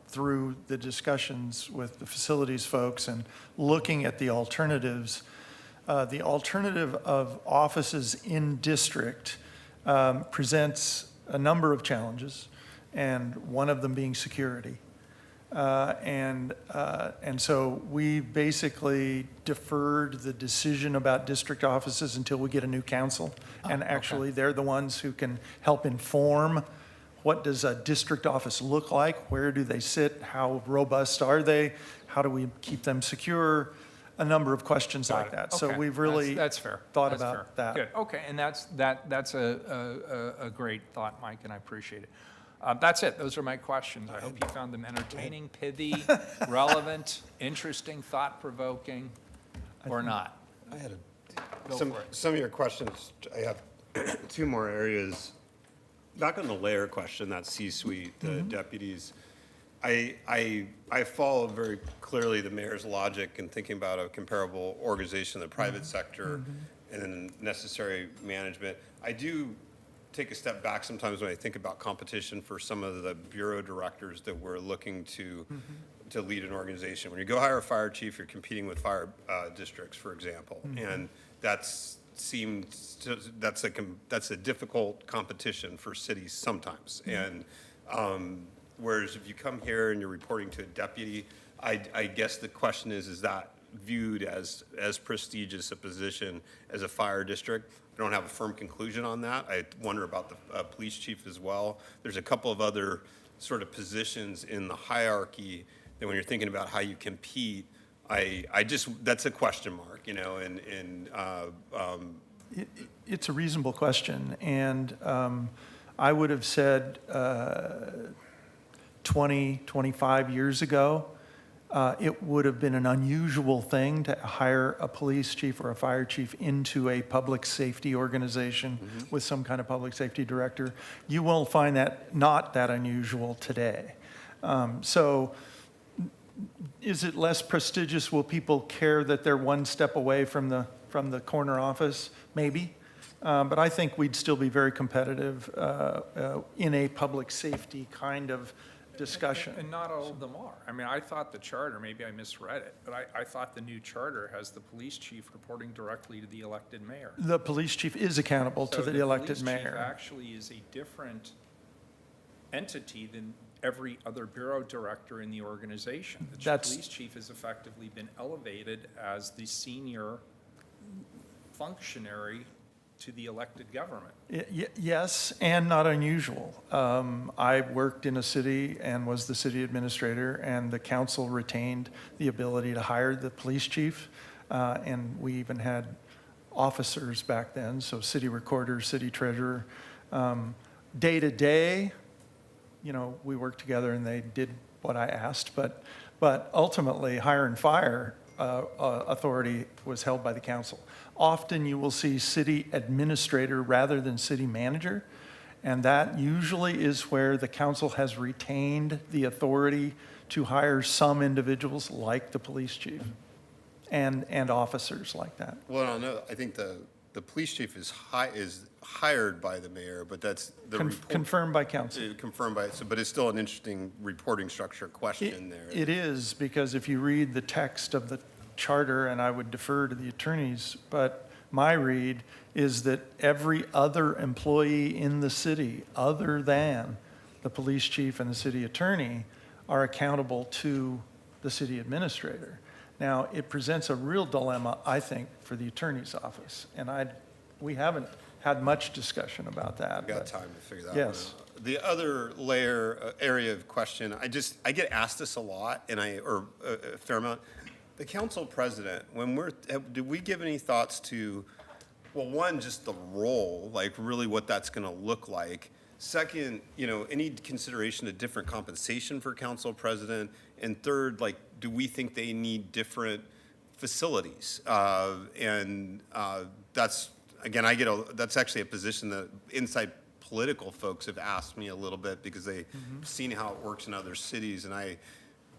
through the discussions with the facilities folks and looking at the alternatives, the alternative of offices in district presents a number of challenges, and one of them being security. And so we basically deferred the decision about district offices until we get a new council. And actually, they're the ones who can help inform what does a district office look like? Where do they sit? How robust are they? How do we keep them secure? A number of questions like that. So Okay. we've really That's fair. thought That's about fair. that. Good. Okay, and that's a great thought, Mike, and I appreciate it. That's it. Those are my questions. I hope you found them entertaining, pithy, relevant, interesting, thought-provoking, or not. I had Go for it. some of your questions, I have two more areas. Back on the layer question, that C-suite, the deputies, I follow very clearly the mayor's logic in thinking about a comparable organization in the private sector and then necessary management. I do take a step back sometimes when I think about competition for some of the bureau directors that we're looking to lead an organization. When you go hire a fire chief, you're competing with fire districts, for example, and that's a difficult competition for cities sometimes. And whereas if you come here and you're reporting to a deputy, I guess the question is that viewed as prestigious a position as a fire district? I don't have a firm conclusion on that. I wonder about the police chief as well. There's a couple of other sort of positions in the hierarchy that when you're thinking about how you compete, that's a question mark, you know, It's a reasonable question, and I would have said 20, 25 years ago, it would have been an unusual thing to hire a police chief or a fire chief into a public safety organization with some kind of public safety director. You will find that not that unusual today. So is it less prestigious? Will people care that they're one step away from the corner office? Maybe. But I think we'd still be very competitive in a public safety kind of discussion. And not all of them are. I mean, I thought the charter, maybe I misread it, but I thought the new charter has the police chief reporting directly to the elected mayor. The police chief is accountable to the elected mayor. So the police chief actually is a different entity than every other bureau director in the organization. The police chief has effectively been elevated as the senior functionary to the elected government. Yes, and not unusual. I worked in a city and was the city administrator, and the council retained the ability to hire the police chief, and we even had officers back then, so city recorder, city treasurer. Day to day, we worked together and they did what I asked, but ultimately, hire and fire authority was held by the council. Often you will see city administrator rather than city manager, and that usually is where the council has retained the authority to hire some individuals like the police chief and officers like that. Well, I don't know. I think the police chief is hired by the mayor, but that's the report. Confirmed by council. Confirmed by, but it's still an interesting reporting structure question there. It is, because if you read the text of the charter, and I would defer to the attorneys, but my read is that every other employee in the city, other than the police chief and the city attorney, are accountable to the city administrator. Now, it presents a real dilemma, I think, for the attorney's office, and we haven't had much discussion about that. We've got but time to figure that yes. one out. The other area of question, I get asked this a lot, or a fair amount. The council president, did we give any thoughts to, well, one, just the role, like really what that's going to look like. Second, any consideration of different compensation for council president. And third, do we think they need different facilities? That's, again, that's actually a position that inside political folks have asked me a little bit because they've seen how it works in other cities, and I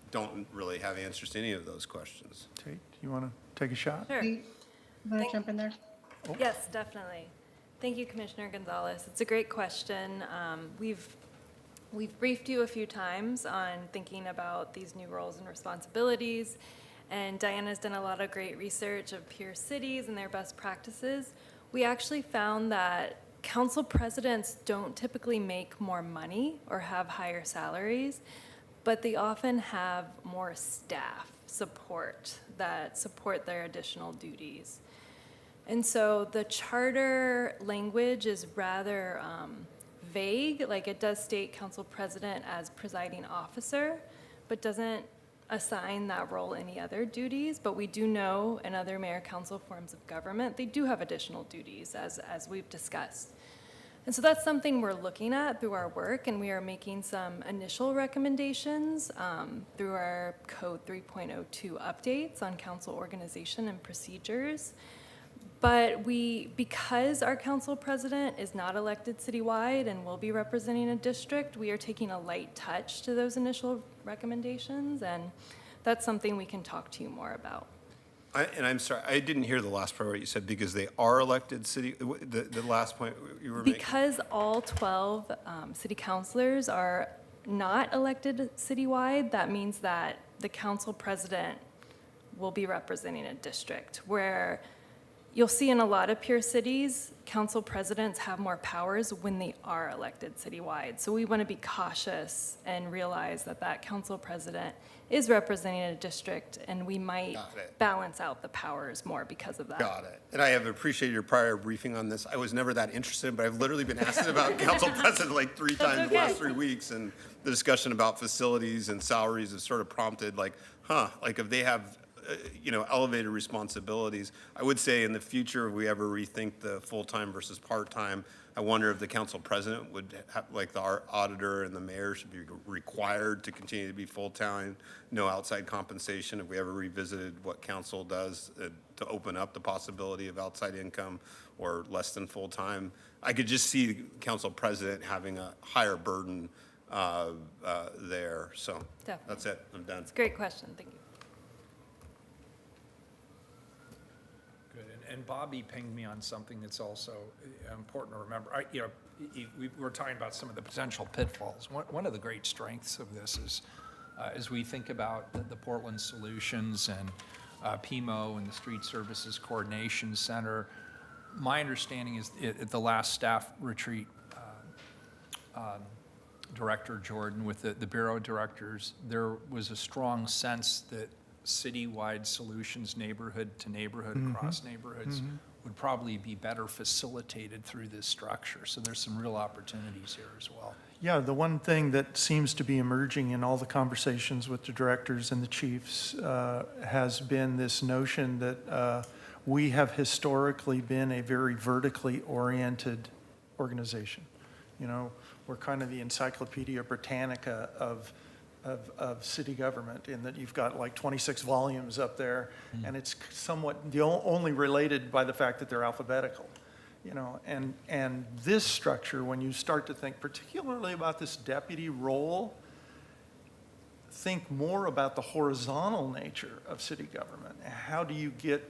don't really have answers to any of those questions. Tate, you want to take a shot? Sure. You want to jump in there? Yes, definitely. Thank you, Commissioner Gonzalez. It's a great question. We've briefed you a few times on thinking about these new roles and responsibilities, and Diana's done a lot of great research of peer cities and their best practices. We actually found that council presidents don't typically make more money or have higher salaries, but they often have more staff support that support their additional duties. And so the charter language is rather vague, like it does state council president as presiding officer, but doesn't assign that role any other duties. But we do know in other mayor council forms of government, they do have additional duties as we've discussed. And so that's something we're looking at through our work, and we are making some initial recommendations through our Code 3.02 updates on council organization and procedures. But because our council president is not elected citywide and will be representing a district, we are taking a light touch to those initial recommendations, and that's something we can talk to you more about. I'm sorry, I didn't hear the last part what you said, because they are elected city, the last point you were making? Because all 12 city councilors are not elected citywide, that means that the council president will be representing a district, where you'll see in a lot of peer cities, council presidents have more powers when they are elected citywide. So we want to be cautious and realize that council president is representing a district, and we might balance out the powers more because of that. Got it. And I have appreciated your prior briefing on this. I was never that interested, but I've literally been asking about council president like 3 times in the last 3 weeks, and the discussion about facilities and salaries has sort of prompted if they have elevated responsibilities. I would say in the future, if we ever rethink the full-time versus part-time, I wonder if the council president would have, like our auditor and the mayor should be required to continue to be full-time, no outside compensation, if we ever revisited what council does to open up the possibility of outside income or less than full-time. I could just see the council president having a higher burden there. So Definitely. That's it. I'm done. It's a great question. Thank you. And Bobby pinged me on something that's also important to remember. We were talking about some of the potential pitfalls. One of the great strengths of this is, as we think about the Portland Solutions and PMO and the Street Services Coordination Center, my understanding is at the last staff retreat, Director Jordan with the Bureau directors, there was a strong sense that citywide solutions, neighborhood to neighborhood, across neighborhoods, would probably be better facilitated through this structure. So there's some real opportunities here as well. Yeah, the one thing that seems to be emerging in all the conversations with the directors and the chiefs has been this notion that we have historically been a very vertically oriented organization. You know, we're kind of the Encyclopedia Britannica of city government, in that you've got like 26 volumes up there, and it's somewhat only related by the fact that they're alphabetical, you know, and this structure, when you start to think particularly about this deputy role, think more about the horizontal nature of city government. How do you get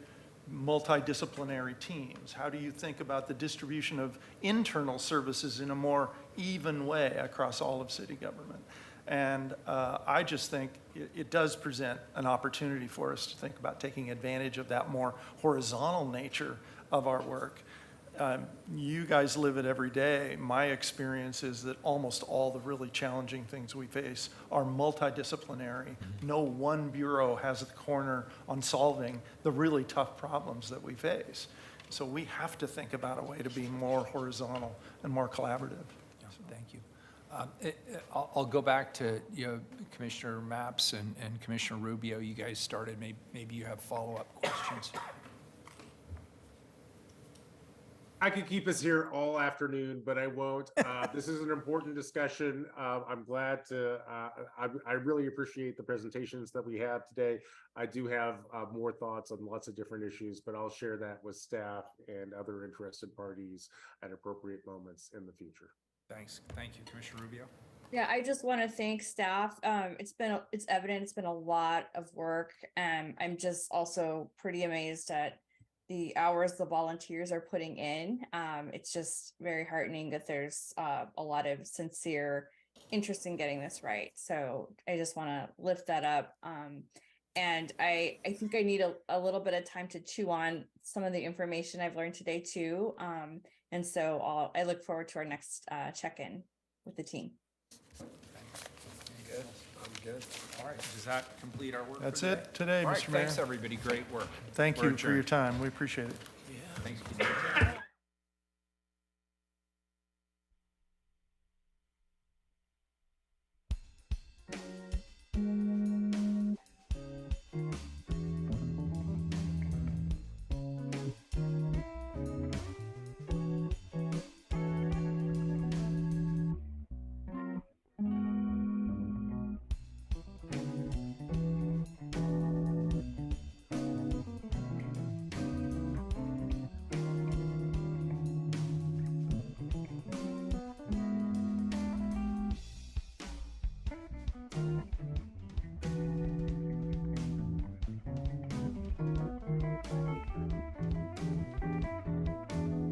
multidisciplinary teams? How do you think about the distribution of internal services in a more even way across all of city government? And I just think it does present an opportunity for us to think about taking advantage of that more horizontal nature of our work. You guys live it every day. My experience is that almost all the really challenging things we face are multidisciplinary. No one bureau has the corner on solving the really tough problems that we face. So we have to think about a way to be more horizontal and more collaborative. Thank you. I'll go back to, Commissioner Mapps and Commissioner Rubio. You guys started. Maybe you have follow-up questions. I could keep us here all afternoon, but I won't. This is an important discussion. I'm glad to, I really appreciate the presentations that we had today. I do have more thoughts on lots of different issues, but I'll share that with staff and other interested parties at appropriate moments in the future. Thanks. Thank you, Commissioner Rubio. Yeah, I just want to thank staff. It's evident it's been a lot of work. I'm just also pretty amazed at the hours the volunteers are putting in. It's just very heartening that there's a lot of sincere interest in getting this right. So I just want to lift that up. And I think I need a little bit of time to chew on some of the information I've learned today too. And so I look forward to our next check-in with the team. Good. I'm good. All right. Does that complete our work? That's for it today, All right, Mr. Mayor. thanks, everybody. Great work. Thank We're you for your adjourned. time. We appreciate it. Thanks.